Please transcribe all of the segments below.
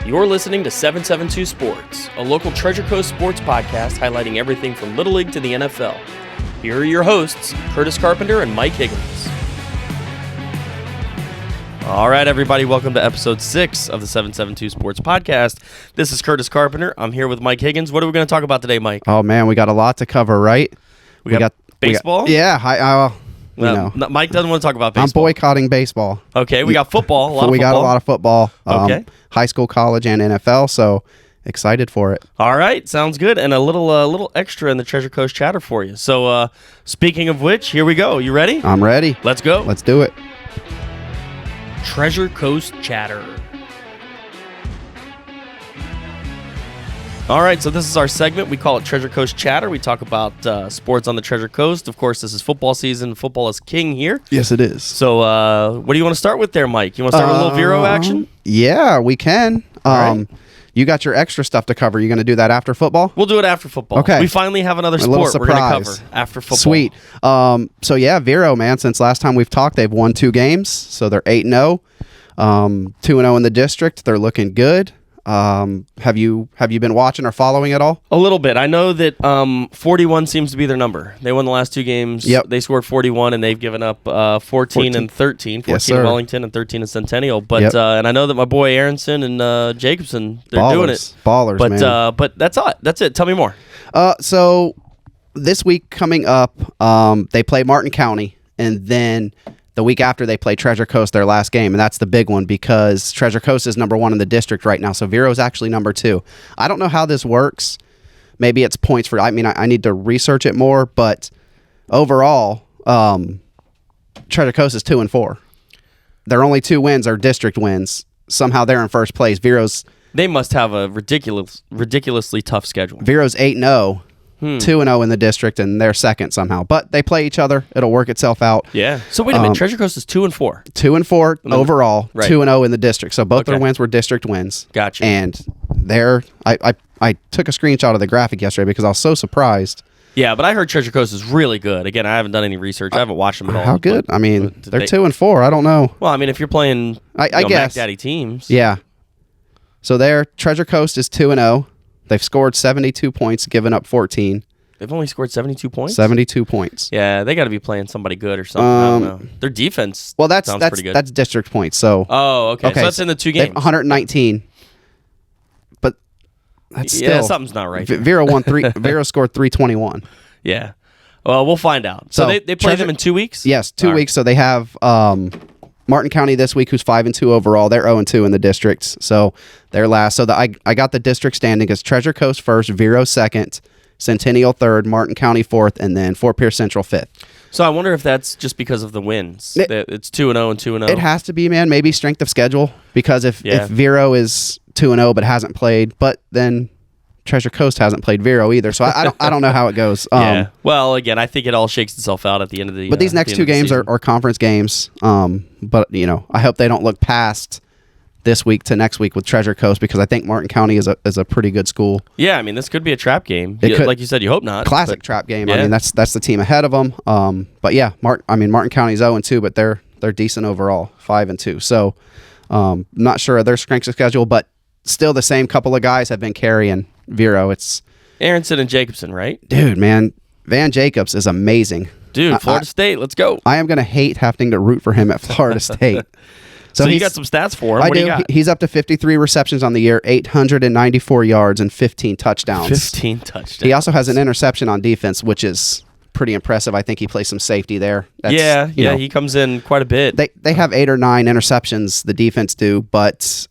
You're listening to 772 Sports, a local Treasure Coast sports podcast highlighting everything from Little League to the NFL. Here are your hosts, Curtis Carpenter and Mike Higgins. All right, everybody, welcome to episode 6 of the 772 Sports podcast. This is Curtis Carpenter. I'm here with Mike Higgins. What are we going to talk about today, Mike? Oh, man, we got a lot to cover, right? We got baseball? Mike doesn't want to talk about baseball. I'm boycotting baseball. Okay, we got football. We got a lot of football. Okay. High school, college, and NFL, so excited for it. All right, sounds good. And a little extra in the Treasure Coast chatter for you. So, speaking of which, here we go. You ready? I'm ready. Let's go. Let's do it. Treasure Coast chatter. All right, so this is our segment. We call it Treasure Coast Chatter. We talk about sports on the Treasure Coast. Of course, this is football season. Football is king here. Yes, it is. So what do you want to start with there, Mike? You want to start with a little Vero action? Yeah, we can. Right. You got your extra stuff to cover. You going to do that after football? We'll do it after football. Okay. We finally have another sport we're going to cover after football. Sweet. So, yeah, Vero, man, since last time we've talked, they've won 2 games. So they're 8-0. 2-0 in the district. They're looking good. Have you been watching or following at all? A little bit. I know that 41 seems to be their number. They won the last 2 games. Yep. They scored 41, and they've given up 14 and 13. 14 yes, in Wellington and 13 in Centennial. But yep. And I know that my boy Aronson and Jacobson, they're doing it. Ballers, man. But that's it. That's it. Tell me more. So this week coming up, they play Martin County, and then the week after they play Treasure Coast, their last game, and that's the big one because Treasure Coast is number 1 in the district right now, so Vero is actually number 2. I don't know how this works. Maybe it's points for. I need to research it more, but overall, Treasure Coast is 2-4. Their only 2 wins are district wins. Somehow they're in first place. They must have a ridiculously tough schedule. Vero's 8-0. 2-0 in the district, and they're second somehow. But they play each other. It'll work itself out. Yeah. So wait a minute. Treasure Coast is 2-4. 2-4 overall. Right. 2-0 in the district. So both their wins were district wins. Gotcha. And I took a screenshot of the graphic yesterday because I was so surprised. Yeah, but I heard Treasure Coast is really good. Again, I haven't done any research. I haven't watched them at all. How good? They're 2-4. I don't know. Well, if you're playing I guess Mac Daddy teams. Yeah. So their Treasure Coast is 2-0. They've scored 72 points, given up 14. They've only scored 72 points? 72 points. Yeah, they got to be playing somebody good or something. I don't know. Their defense sounds pretty good. That's district points. So okay. So that's in the 2 games. 119. But that's still... Yeah, something's not right. Vero scored 321. Yeah. Well, we'll find out. So they play them in 2 weeks? Yes, 2 weeks. So they have Martin County this week, who's 5-2 overall. They're 0-2 in the districts. So they're last. So I got the district standing as Treasure Coast first, Vero second, Centennial third, Martin County fourth, and then Fort Pierce Central fifth. So I wonder if that's just because of the wins. It's 2-0 and 2-0. It has to be, man. Maybe strength of schedule. Because if Vero is 2-0 but hasn't played, but then Treasure Coast hasn't played Vero either. So I don't know how it goes. Yeah. Well, again, I think it all shakes itself out at the end of the. But these next 2 games are conference games. But I hope they don't look past this week to next week with Treasure Coast because I think Martin County is a pretty good school. Yeah, this could be a trap game. Like you said, you hope not. Classic trap game. Yeah. That's the team ahead of them. But yeah, Martin County's 0-2, but they're decent overall, 5-2. So not sure of their strength of schedule, but still the same couple of guys have been carrying Vero. It's Aronson and Jacobson, right? Dude, man, Van Jacobs is amazing. Dude, Florida State, let's go. I am going to hate having to root for him at Florida State. So you got some stats for him. I what do. You got? He's up to 53 receptions on the year, 894 yards, and 15 touchdowns. 15 touchdowns. He also has an interception on defense, which is pretty impressive. I think he plays some safety there. He comes in quite a bit. They have 8 or 9 interceptions, the defense do, but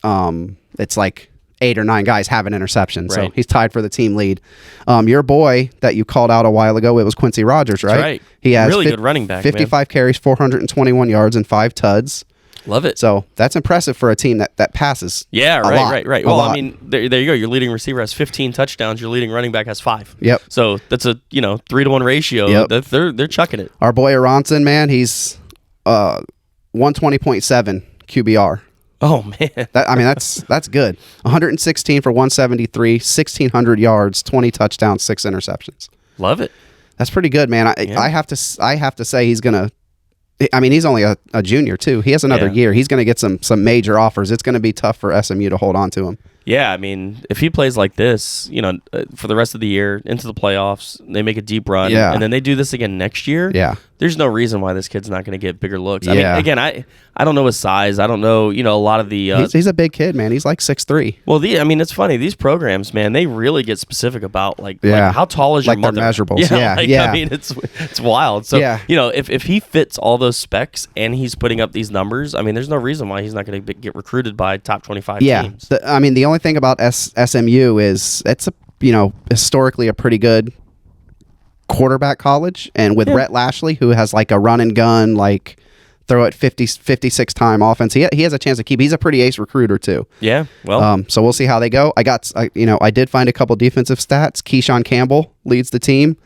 it's like 8 or 9 guys have an interception. So he's tied for the team lead. Your boy that you called out a while ago, it was Quincy Rogers, right? That's right. He has really good running back, 55 carries, 421 yards, and 5 tuds. Love it. So that's impressive for a team that passes. Yeah, right. Well, there you go. Your leading receiver has 15 touchdowns. Your leading running back has 5. Yep. So that's a 3-to-1 ratio. Yep. They're chucking it. Our boy Aronson, man, he's 120.7 QBR. Oh man, that's good. 116 for 173, 1,600 yards, 20 touchdowns, 6 interceptions. Love it. That's pretty good, man. I have to say he's gonna. He's only a junior too. He has another year. He's gonna get some major offers. It's gonna be tough for SMU to hold on to him. Yeah, I mean, if he plays like this, for the rest of the year, into the playoffs, they make a deep run, and then they do this again next year, there's no reason why this kid's not going to get bigger looks. I mean, again, I don't know his size. I don't know, a lot of the... he's a big kid, man. He's like 6'3". Well, it's funny. These programs, man, they really get specific about, like how tall is your mother? Their measurables. I mean, it's wild. So, if he fits all those specs and he's putting up these numbers, I mean, there's no reason why he's not going to get recruited by top 25 teams. The only thing about SMU is it's historically a pretty good quarterback college, and with Rhett Lashley, who has like a run and gun, like throw it 56 time offense, he has a chance to keep. He's a pretty ace recruiter too. Yeah, well, so we'll see how they go. I did find a couple defensive stats. Keyshawn Campbell leads the team.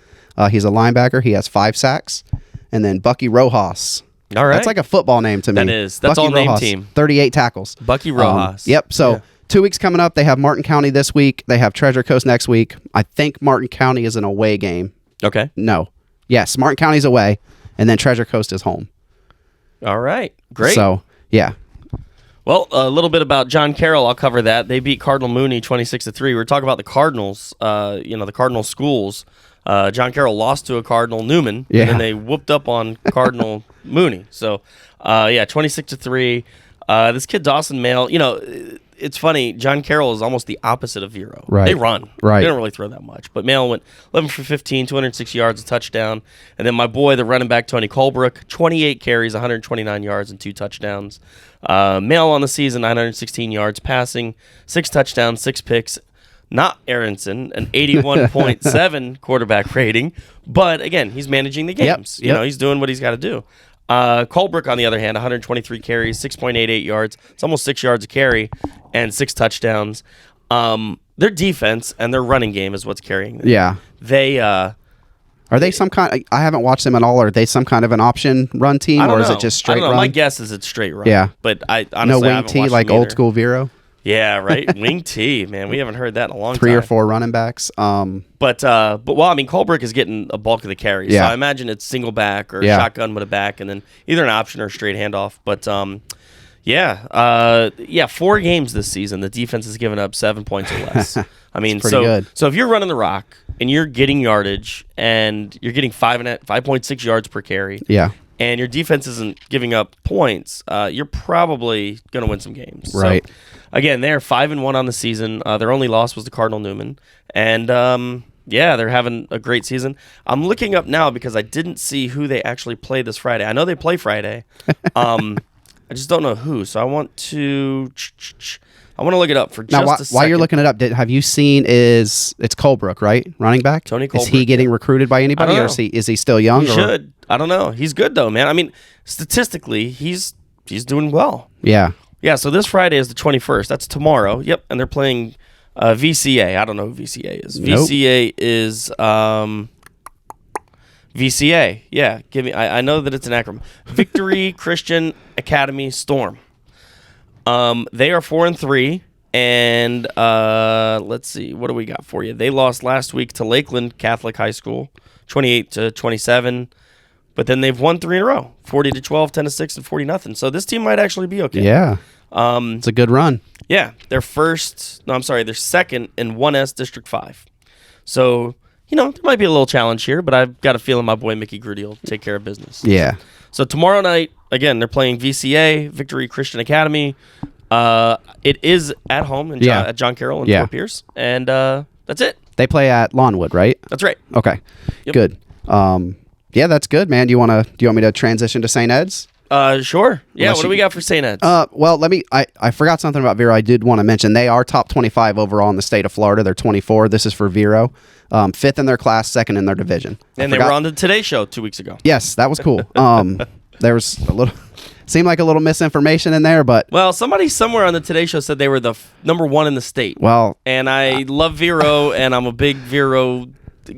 He's a linebacker. He has 5 sacks, and then Bucky Rojas. All right, that's like a football name to me. That is. That's Bucky all Rojas, name team. 38 tackles. Bucky Rojas. Yep. So. 2 weeks coming up. They have Martin County this week. They have Treasure Coast next week. I think Martin County is an away game. Okay. No. Yes, Martin County's away, and then Treasure Coast is home. All right. Great. So, yeah. Well, a little bit about John Carroll. I'll cover that. They beat Cardinal Mooney 26-3. We were talking about the Cardinals, the Cardinal schools. John Carroll lost to a Cardinal Newman, and then they whooped up on Cardinal Mooney. So, 26-3. This kid, Dawson Mail, it's funny. John Carroll is almost the opposite of Vero. Right. They run. Right. They don't really throw that much. But Mail went 11 for 15, 206 yards, a touchdown. And then my boy, the running back, Tony Colebrook, 28 carries, 129 yards, and 2 touchdowns. Mail on the season, 916 yards passing, 6 touchdowns, 6 picks. Not Aronson, an 81.7 quarterback rating. But, again, he's managing the games. Yep. He's doing what he's got to do. Colebrook, on the other hand, 123 carries, 6.88 yards. It's almost 6 yards a carry and 6 touchdowns. Their defense and their running game is what's carrying them. Yeah. They are they some kind? I haven't watched them at all. Are they some kind of an option run team, or is it just straight run? My guess is it's straight run. Yeah. But I honestly no wing T like old school Vero. Yeah, right. Wing T, man. We haven't heard that in a long time. 3 or 4 running backs. But Colebrook is getting a bulk of the carries. Yeah. So I imagine it's single back or shotgun with a back, and then either an option or a straight handoff. But 4 games this season, the defense has given up 7 points or less. I mean, good. So if you're running the rock and you're getting yardage and you're getting 5.6 yards per carry, and your defense isn't giving up points, you're probably going to win some games. Right. So, again, they're 5-1 on the season. Their only loss was to Cardinal Newman, and they're having a great season. I'm looking up now because I didn't see who they actually play this Friday. I know they play Friday. I just don't know who. So I want to look it up for just a second. While you're looking it up, have you seen it's Colebrook, right? Running back? Tony Colebrook. Is he getting recruited by anybody, or is he still young? He should. I don't know. He's good though, man. I mean, statistically, he's doing well. Yeah. Yeah, so this Friday is the 21st. That's tomorrow. Yep, and they're playing VCA. I don't know who VCA is. Nope. VCA is VCA. Yeah, give me. I know that it's an acronym. Victory Christian Academy Storm. They are 4-3, and let's see, what do we got for you? They lost last week to Lakeland Catholic High School, 28-27. But then they've won 3 in a row, 40-12, 10-6, and 40-0. So this team might actually be okay. Yeah. It's a good run. Yeah. They're second in 1S District 5. So, there might be a little challenge here, but I've got a feeling my boy Mickey Grudy will take care of business. Yeah. So tomorrow night, again, they're playing VCA, Victory Christian Academy. It is at home at John Carroll in Fort Pierce. And that's it. They play at Lawnwood, right? That's right. Okay. Yep. Good. Yeah, that's good, man. Do you want me to transition to St. Ed's? Sure. Yeah, what do we got for St. Ed's? Well, I forgot something about Vero I did want to mention. They are top 25 overall in the state of Florida. They're 24. This is for Vero. 5th in their class, 2nd in their division. And they were on the Today Show 2 weeks ago. Yes, that was cool. There was seemed like a little misinformation in there, but... Well, somebody somewhere on the Today Show said they were the number 1 in the state. Well... And I love Vero, and I'm a big Vero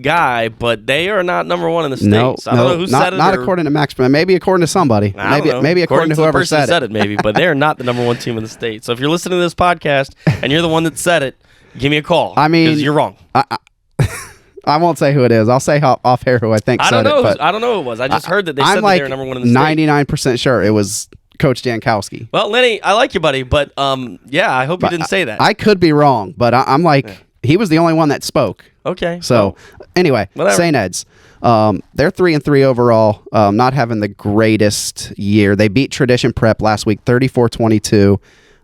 guy, but they are not number 1 in the state. No, so I don't know who said it. Not according to Max, but maybe according to somebody. Maybe according to whoever said it. Maybe, but they are not the number 1 team in the state. So if you're listening to this podcast and you're the one that said it, give me a call. I mean, you're wrong. I won't say who it is. I'll say off air who I think said it. I don't know who it was. I just heard that they said that they were number 1 in the state. 99% sure it was Coach Jankowski. Well, Lenny, I like you, buddy, but yeah, I hope you didn't say that. I could be wrong, but I'm like, he was the only one that spoke. Okay. So anyway, whatever. St. Ed's. They're 3-3 overall. Not having the greatest year. They beat Tradition Prep last week, 34-22.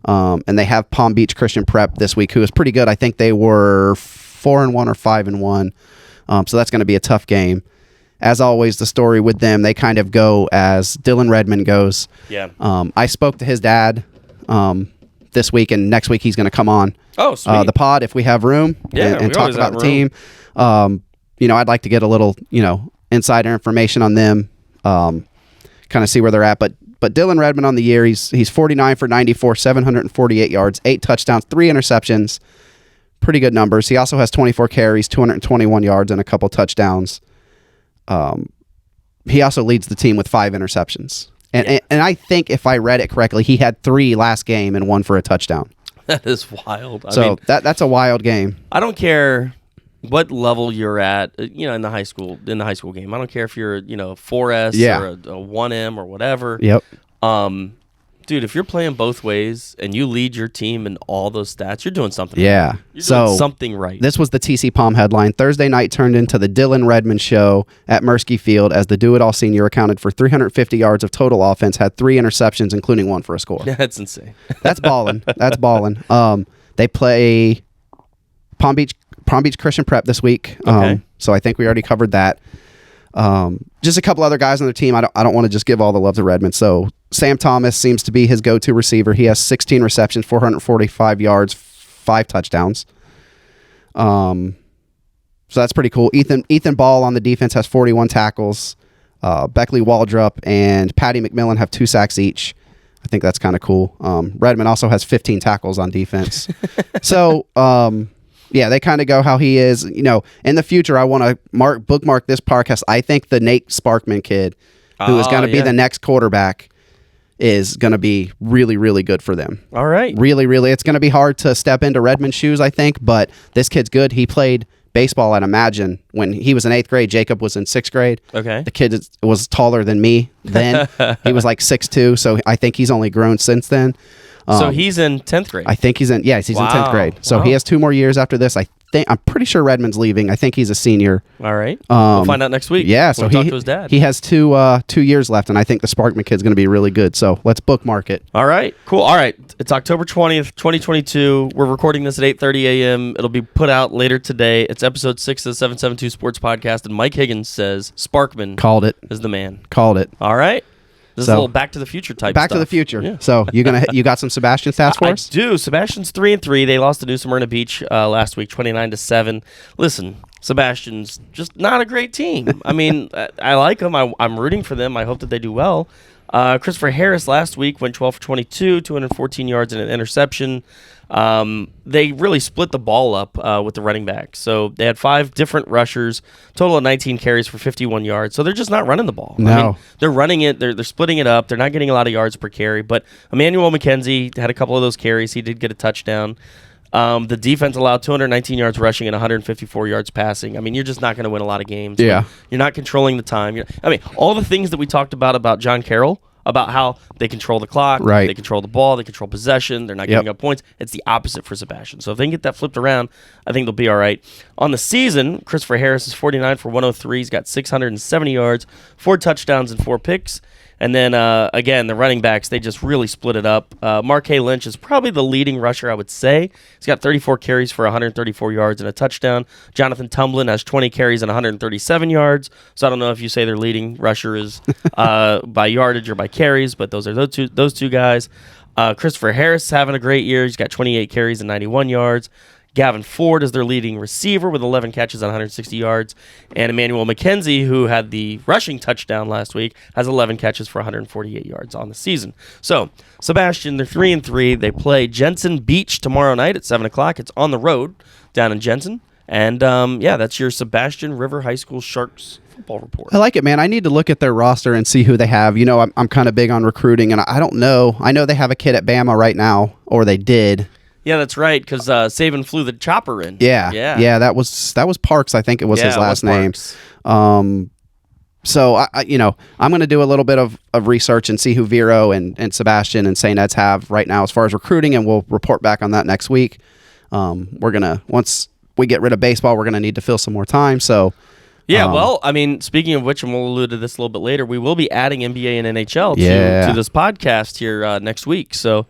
And they have Palm Beach Christian Prep this week, who is pretty good. I think they were 4-1 or 5-1. So that's going to be a tough game. As always, the story with them, they kind of go as Dylan Redmond goes. Yeah. I spoke to his dad this week, and next week he's going to come on the pod if we have room and talk about the team. I'd like to get a little, insider information on them, kind of see where they're at. But Dylan Redmond on the year, he's 49 for 94, 748 yards, 8 touchdowns, 3 interceptions. Pretty good numbers. He also has 24 carries, 221 yards, and a couple touchdowns. He also leads the team with 5 interceptions. And I think if I read it correctly, he had 3 last game and 1 for a touchdown. That is wild. I mean, mean, that's a wild game. I don't care what level you're at, in the high school game. I don't care if you're, a 4S or a 1M or whatever. Yep. Dude, if you're playing both ways and you lead your team in all those stats, you're doing something right. You're doing something right. This was the TC Palm headline. Thursday night turned into the Dylan Redmond show at Mersky Field as the do-it-all senior accounted for 350 yards of total offense, had 3 interceptions, including 1 for a score. Yeah, that's insane. That's balling. They play Palm Beach Christian Prep this week. Okay. So I think we already covered that. Just a couple other guys on their team. I don't want to just give all the love to Redmond. So Sam Thomas seems to be his go-to receiver. He has 16 receptions, 445 yards, 5 touchdowns. So that's pretty cool. Ethan Ball on the defense has 41 tackles. Beckley Waldrop and Patty McMillan have 2 sacks each. I think that's kind of cool. Redmond also has 15 tackles on defense. So, yeah, they kind of go how he is. In the future, I want to bookmark this podcast. I think the Nate Sparkman kid, who is going to be the next quarterback, is going to be really, really good for them. All right. Really, really. It's going to be hard to step into Redmond's shoes, I think, but this kid's good. He played baseball at Imagine when he was in 8th grade. Jacob was in 6th grade. Okay. The kid was taller than me then. He was like 6'2", so I think he's only grown since then. So he's in 10th grade. I think he's in 10th grade. So he has 2 more years after this. I'm pretty sure Redmond's leaving. I think he's a senior. All right. We'll find out next week. Yeah, so we'll talk to his dad. He has 2 years left, and I think the Sparkman kid's going to be really good. So let's bookmark it. All right. Cool. All right. It's October 20th, 2022. We're recording this at 8:30 a.m. It'll be put out later today. It's episode 6 of the 772 Sports Podcast, and Mike Higgins says Sparkman called it. Is the man. Called it. All right. This is a little Back to the Future type Back stuff. to the Future. Yeah. So you got some Sebastian stats for us? I do. Sebastian's 3-3. They lost to New Smyrna Beach last week, 29-7. Listen, Sebastian's just not a great team. I mean, I like them. I'm rooting for them. I hope that they do well. Christopher Harris last week went 12 for 22, 214 yards and an interception. They really split the ball up with the running back. So they had 5 different rushers, total of 19 carries for 51 yards. So they're just not running the ball. No. I mean, they're running it. They're splitting it up. They're not getting a lot of yards per carry. But Emmanuel McKenzie had a couple of those carries. He did get a touchdown. The defense allowed 219 yards rushing and 154 yards passing. I mean, you're just not going to win a lot of games. Yeah. You're not controlling the time. All the things that we talked about John Carroll, about how they control the clock, right. They control the ball, they control possession, they're not giving up points. It's the opposite for Sebastian. So if they can get that flipped around, I think they'll be all right. On the season, Christopher Harris is 49 for 103. He's got 670 yards, 4 touchdowns, and 4 picks. And then, again, the running backs, they just really split it up. Marquay Lynch is probably the leading rusher, I would say. He's got 34 carries for 134 yards and a touchdown. Jonathan Tumblin has 20 carries and 137 yards. So I don't know if you say their leading rusher is by yardage or by carries, but those are those two guys. Christopher Harris is having a great year. He's got 28 carries and 91 yards. Gavin Ford is their leading receiver with 11 catches on 160 yards. And Emmanuel McKenzie, who had the rushing touchdown last week, has 11 catches for 148 yards on the season. So, Sebastian, they're 3-3. They play Jensen Beach tomorrow night at 7 o'clock. It's on the road down in Jensen. And, that's your Sebastian River High School Sharks football report. I like it, man. I need to look at their roster and see who they have. I'm kind of big on recruiting, and I don't know. I know they have a kid at Bama right now, or they did. Yeah, that's right, because Saban flew the chopper in. Yeah. That was Parks, I think it was his last name. So I'm going to do a little bit of research and see who Vero and Sebastian and St. Ed's have right now as far as recruiting, and we'll report back on that next week. Once we get rid of baseball, we're gonna need to fill some more time. So yeah, well, I mean, speaking of which, and we'll allude to this a little bit later, we will be adding NBA and NHL to this podcast here next week. So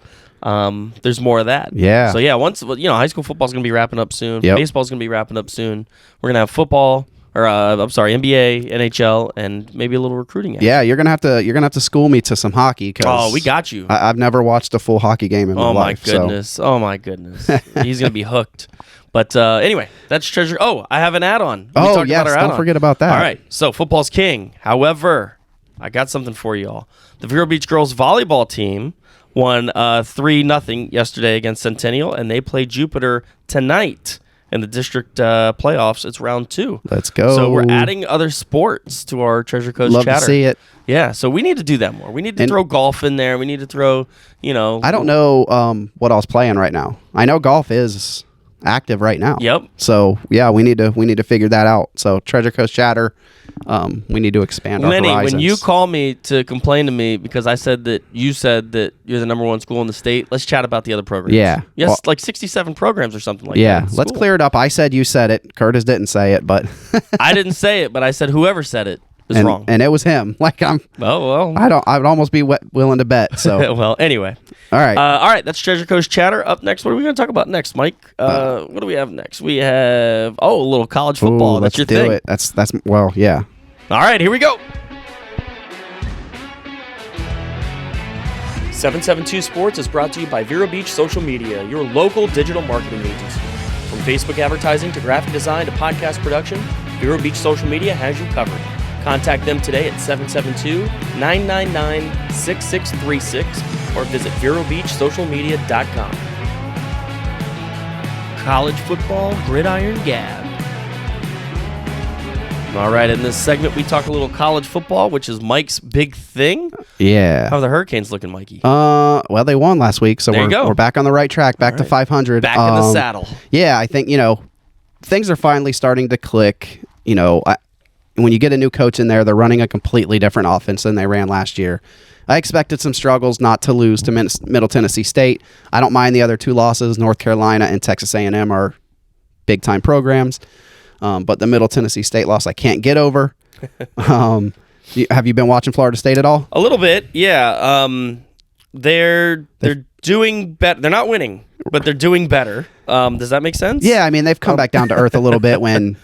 there's more of that. Yeah. So yeah, once high school football's gonna be wrapping up soon. Yep. Baseball's gonna be wrapping up soon. We're gonna have football, or NBA, NHL, and maybe a little recruiting action. Yeah, you're gonna have to school me to some hockey. Oh, we got you. I've never watched a full hockey game in my life. Oh my goodness. He's gonna be hooked. But anyway, that's treasure. Oh, I have an add-on. Don't forget about that. All right, so football's king. However, I got something for you all. The Vero Beach girls volleyball team won 3-0 yesterday against Centennial, and they play Jupiter tonight in the district playoffs. It's round 2. Let's go. So we're adding other sports to our Treasure Coast Love chatter. to see it. Yeah, so we need to do that more. We need to throw golf in there. We need to throw, I don't know what else playing right now. I know golf is active right now. Yep. So yeah, we need to figure that out. So Treasure Coast chatter, we need to expand our horizons. When you call me to complain to me because I said that you said that you're the #1 school in the state, let's chat about the other programs. Yeah. Yes, Well, like 67 programs or something like that. yeah, It's let's cool. clear it up. I said you said it. Curtis didn't say it, but I didn't say it, but I said whoever said it is wrong. and it was him. Like Oh, well. I would almost be willing to bet. So Well, anyway. all right. All right, that's Treasure Coast chatter. Up next, what are we going to talk about next, Mike? What do we have next? We have a little college football. Ooh, That's your let's do thing. it. That's well, yeah. All right, here we go. 772 Sports is brought to you by Vero Beach Social Media, your local digital marketing agency. From Facebook advertising to graphic design to podcast production, Vero Beach Social Media has you covered. Contact them today at 772-999-6636 or visit VeroBeachSocialMedia.com. College football, Gridiron Gab. All right, in this segment, we talk a little college football, which is Mike's big thing. Yeah. How are the Hurricanes looking, Mikey? Well, they won last week, so There you go. we're back on the right track, back to 500. Back in the saddle. Yeah, I think, things are finally starting to click. When you get a new coach in there, they're running a completely different offense than they ran last year. I expected some struggles not to lose to Middle Tennessee State. I don't mind the other 2 losses. North Carolina and Texas A&M are big-time programs. But the Middle Tennessee State loss I can't get over. Have you been watching Florida State at all? A little bit, yeah. They're doing better. They're not winning, but they're doing better. Does that make sense? Yeah, I mean, they've come back down to earth a little bit when,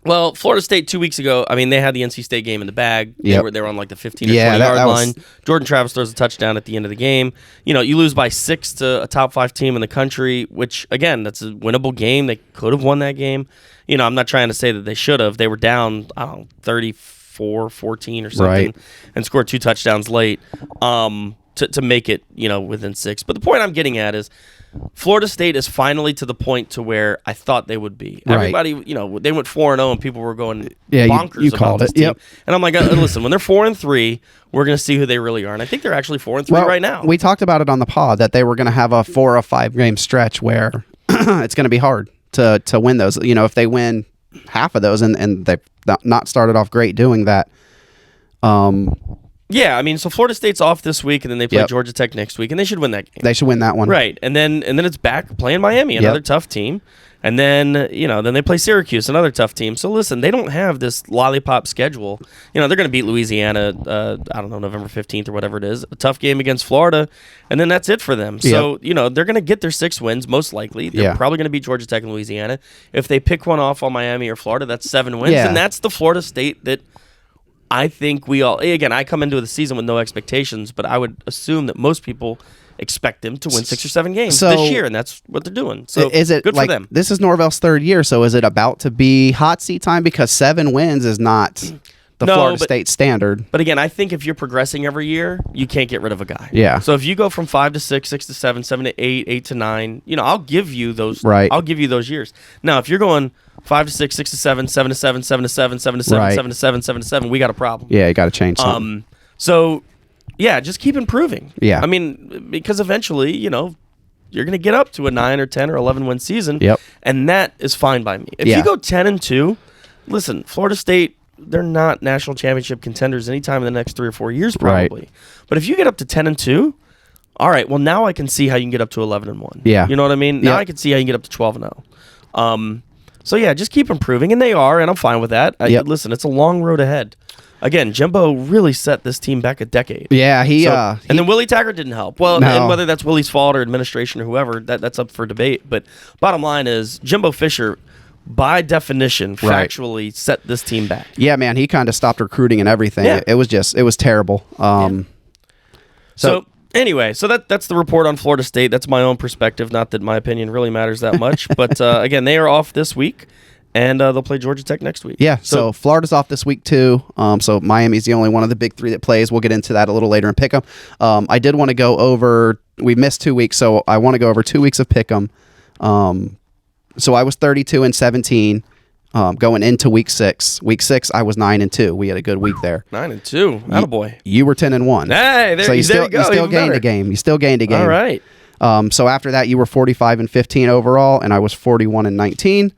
Well, Florida State 2 weeks ago, I mean, they had the NC State game in the bag. Yep. They were on like the 15 or 20-yard line. Jordan Travis throws a touchdown at the end of the game. You lose by 6 to a top 5 team in the country, which, again, that's a winnable game. They could have won that game. I'm not trying to say that they should have. They were down, 34-14 or something, right, and scored 2 touchdowns late to make it, within 6. But the point I'm getting at is Florida State is finally to the point to where I thought they would be. Right. Everybody, they went 4-0 and people were going Yeah, bonkers you about called this it. team. Yep. And I'm like, listen, when they're 4-3, we're going to see who they really are. And I think they're actually 4-3 right now. We talked about it on the pod that they were going to have a 4 or 5 game stretch where it's going to be hard to win those. If they win half of those and they've not started off great doing that. Yeah, I mean, so Florida State's off this week, and then they play Yep. Georgia Tech next week, and they should win that game. They should win that one. Right, and then it's back playing Miami, another tough team, and then then they play Syracuse, another tough team. So listen, they don't have this lollipop schedule. They're going to beat Louisiana, I don't know, November 15th or whatever it is. A tough game against Florida, and then that's it for them. So they're going to get their 6 wins most likely. They're probably going to beat Georgia Tech and Louisiana. If they pick one off on Miami or Florida, that's 7 wins, and that's the Florida State that I think we all, again, I come into the season with no expectations, but I would assume that most people expect them to win 6 or 7 games this year, and that's what they're doing. So is it good like, for them. This is Norvell's 3rd year, so is it about to be hot seat time? Because 7 wins is not the Florida State standard. But again, I think if you're progressing every year, you can't get rid of a guy. Yeah. So if you go from 5 to 6, 6 to 7, 7 to 8, 8 to 9, I'll give you those. Right. I'll give you those years. Now, if you're going 5 to 6, 6 to 7, 7 to 7, 7 to 7, 7 to 7, Right. 7 to 7, 7 to 7, we got a problem. Yeah, you got to change something. So, yeah, just keep improving. Yeah. I mean, because eventually, you're going to get up to a 9 or 10 or 11 win season. Yep. And that is fine by me. If Yeah. you go 10-2, listen, Florida State they're not national championship contenders anytime in the next 3 or 4 years, probably. Right. But if you get up to 10-2, all right. Well, now I can see how you can get up to 11-1. Yeah, you know what I mean. Now I can see how you can get up to 12-0. So yeah, just keep improving, and they are, and I'm fine with that. Listen, it's a long road ahead. Again, Jimbo really set this team back a decade. Yeah, and then Willie Taggart didn't help. Well, and whether that's Willie's fault or administration or whoever, that's up for debate. But bottom line is, Jimbo Fisher, by definition, factually set this team back. Yeah, man, he kind of stopped recruiting and everything. Yeah. It was terrible. So anyway, so that's the report on Florida State. That's my own perspective. Not that my opinion really matters that much. But again, they are off this week. And they'll play Georgia Tech next week. Yeah, so Florida's off this week too. So Miami's the only one of the big three that plays. We'll get into that a little later in Pick'em. I did want to go over. We missed 2 weeks, so I want to go over 2 weeks of Pick'em. So I was 32-17 going into week 6. Week 6, I was 9-2. We had a good week there. 9-2. Attaboy. You were 10-1. Hey, there you go. You still gained a game. You still gained a game. All right. So after that, you were 45-15 overall, and I was 41-19.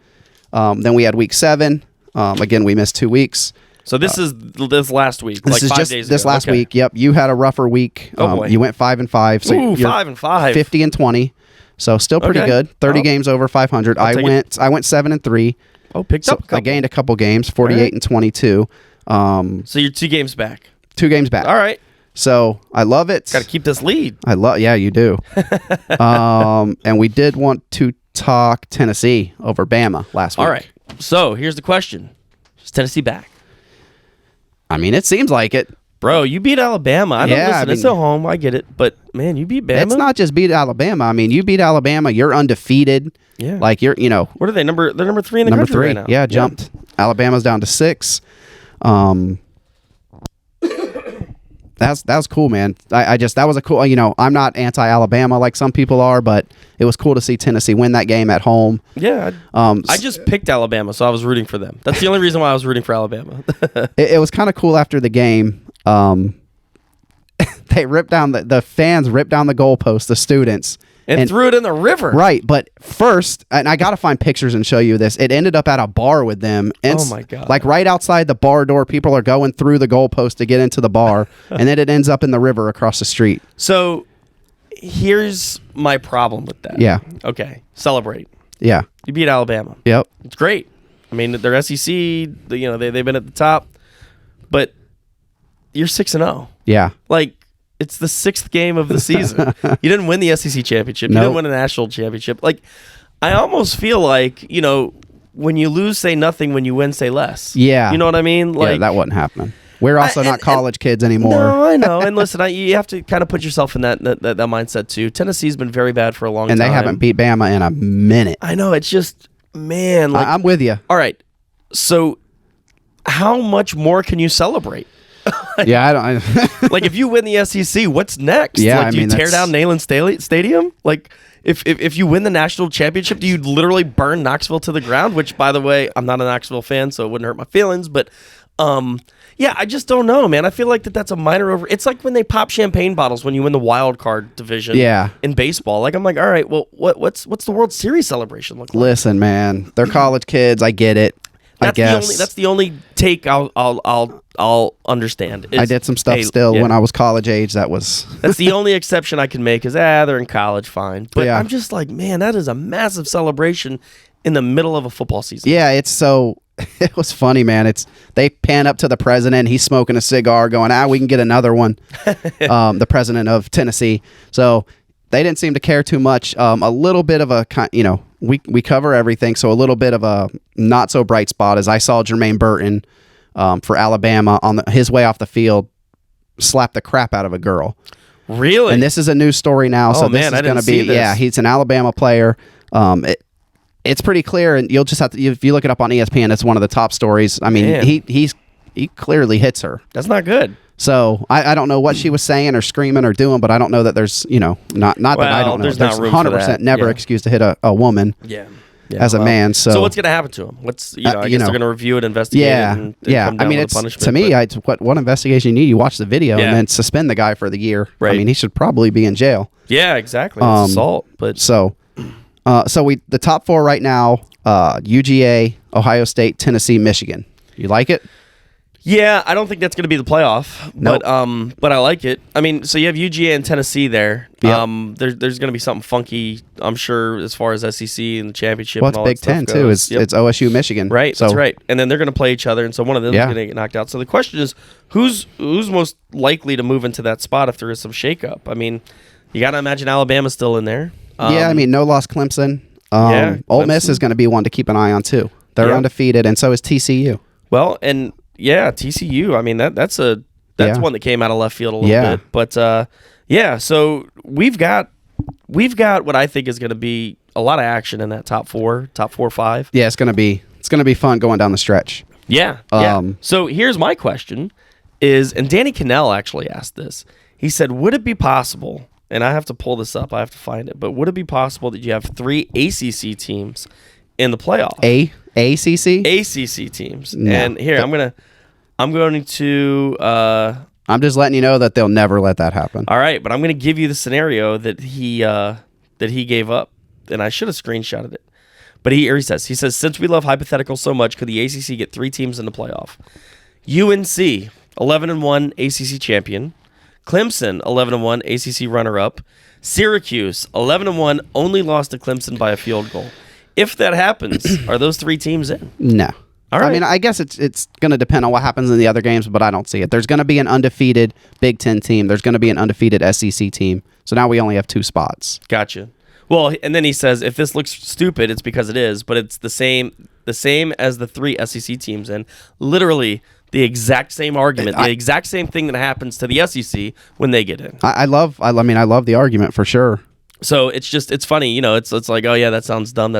Then we had week 7. Again, we missed 2 weeks. So this is this last week. This is 5 days ago. This last week. Yep, you had a rougher week. Oh boy. You went 5-5. So you're 5-5. 50-20. So still pretty good. 30 games over 500. I went 7-3. Oh, picked up a couple. I gained a couple games. 48-22. So you're 2 games back. 2 games back. All right. So I love it. Got to keep this lead. Yeah, you do. And we did want to talk Tennessee over Bama last week. All right. So here's the question: is Tennessee back? I mean, it seems like it. Bro, you beat Alabama. I know, listen, it's at home. I get it. But, man, you beat Bama. It's not just beat Alabama. I mean, you beat Alabama. You're undefeated. Yeah. Like, you're, What are they? They're number 3 in the country right now. Yeah, jumped. Alabama's down to 6. That was cool, man. That was a cool, I'm not anti-Alabama like some people are, but it was cool to see Tennessee win that game at home. Yeah. I just picked Alabama, so I was rooting for them. That's the only reason why I was rooting for Alabama. It was kind of cool after the game. They ripped down the fans ripped down the goalpost, the students. And threw it in the river. Right, but first, and I got to find pictures and show you this, it ended up at a bar with them. Oh, my God. Like right outside the bar door, people are going through the goalpost to get into the bar, and then it ends up in the river across the street. So here's my problem with that. Yeah. Okay, celebrate. Yeah. You beat Alabama. Yep. It's great. I mean, they're SEC, they've been at the top, but you're 6-0. Yeah. Like, it's the 6th game of the season. You didn't win the SEC championship. You didn't win a national championship. Like, I almost feel like, when you lose, say nothing. When you win, say less. Yeah. You know what I mean? Like, yeah, that wasn't happening. We're also not college kids anymore. No, I know. And listen, you have to kind of put yourself in that mindset, too. Tennessee's been very bad for a long time. And they haven't beat Bama in a minute. I know. It's just, man. Like, I'm with you. All right. So, how much more can you celebrate? Yeah, I don't. Like, if you win the SEC, what's next? Yeah, like, do you tear down Neyland Stadium? Like, if you win the national championship, do you literally burn Knoxville to the ground? Which, by the way, I'm not a Knoxville fan, so it wouldn't hurt my feelings. But, yeah, I just don't know, man. I feel like that's a minor over. It's like when they pop champagne bottles when you win the wild card division. Yeah. In baseball, like I'm like, all right, well, what's the World Series celebration look like? Listen, man, they're college kids. I get it. I guess that's the only take I'll understand. I did some stuff when I was college age. That's the only exception I can make is they're in college, fine. But I'm just like, man, that is a massive celebration in the middle of a football season. Yeah, it was funny, man. They pan up to the president. He's smoking a cigar, going, we can get another one. The president of Tennessee. So they didn't seem to care too much. A little bit of a we cover everything, so a little bit of a not so bright spot is I saw Jermaine Burton for Alabama on his way off the field slap the crap out of a girl. Really? And this is a news story now, so this is going to be he's an Alabama player. It's pretty clear, and you'll just have to if you look it up on ESPN, it's one of the top stories. I mean, he clearly hits her. That's not good. So I don't know what she was saying or screaming or doing, but I don't know that there's not that I don't know. There's 100% never excuse to hit a woman. Yeah. As a man. So what's going to happen to him? I guess they're going to review it, investigate it, and come down with a punishment. To me, what investigation you need? You watch the video and then suspend the guy for the year. Right. I mean, he should probably be in jail. Yeah, exactly. It's assault. But so the top 4 right now: UGA, Ohio State, Tennessee, Michigan. You like it? Yeah, I don't think that's going to be the playoff, Nope. but I like it. I mean, so you have UGA and Tennessee there. Yep. There's going to be something funky, I'm sure, as far as SEC and the championship. Well, and it's all Big that stuff Ten too. goes. It's OSU, Michigan. Right, So, that's right. And then they're going to play each other, and so one of them is Yeah. going to get knocked out. So the question is, who's most likely to move into that spot if there is some shakeup? I mean, you got to imagine Alabama's still in there. Yeah, I mean, no loss Clemson. Yeah, Ole Miss Clemson. is going to be one to keep an eye on too. They're Yeah. undefeated, and so is TCU. Well, and yeah, TCU. I mean, that's Yeah. one that came out of left field a little Yeah. bit. But yeah, so we've got what I think is going to be a lot of action in that top four, 5. Yeah, it's going to be fun going down the stretch. Yeah. So here's my question: and Danny Cannell actually asked this. He said, "Would it be possible?" And I have to pull this up. I have to find it. But would it be possible that you have 3 ACC teams in the playoff? ACC? ACC teams. No. And here I'm going to. I'm just letting you know that they'll never let that happen. All right, but I'm going to give you the scenario that he gave up, and I should have screenshotted it. But he says, since we love hypotheticals so much, could the ACC get 3 teams in the playoff? UNC, 11-1 ACC champion. Clemson, 11-1 ACC runner-up. Syracuse, 11-1, only lost to Clemson by a field goal. If that happens, are those 3 teams in? No. All right. I mean, I guess it's going to depend on what happens in the other games, but I don't see it. There's going to be an undefeated Big Ten team. There's going to be an undefeated SEC team. So now we only have 2 spots. Gotcha. Well, and then he says, if this looks stupid, it's because it is, but it's the same as the 3 SEC teams, and literally the exact same argument, the exact same thing that happens to the SEC when they get in. I love the argument for sure. So it's funny, it's like, oh yeah, that sounds dumb,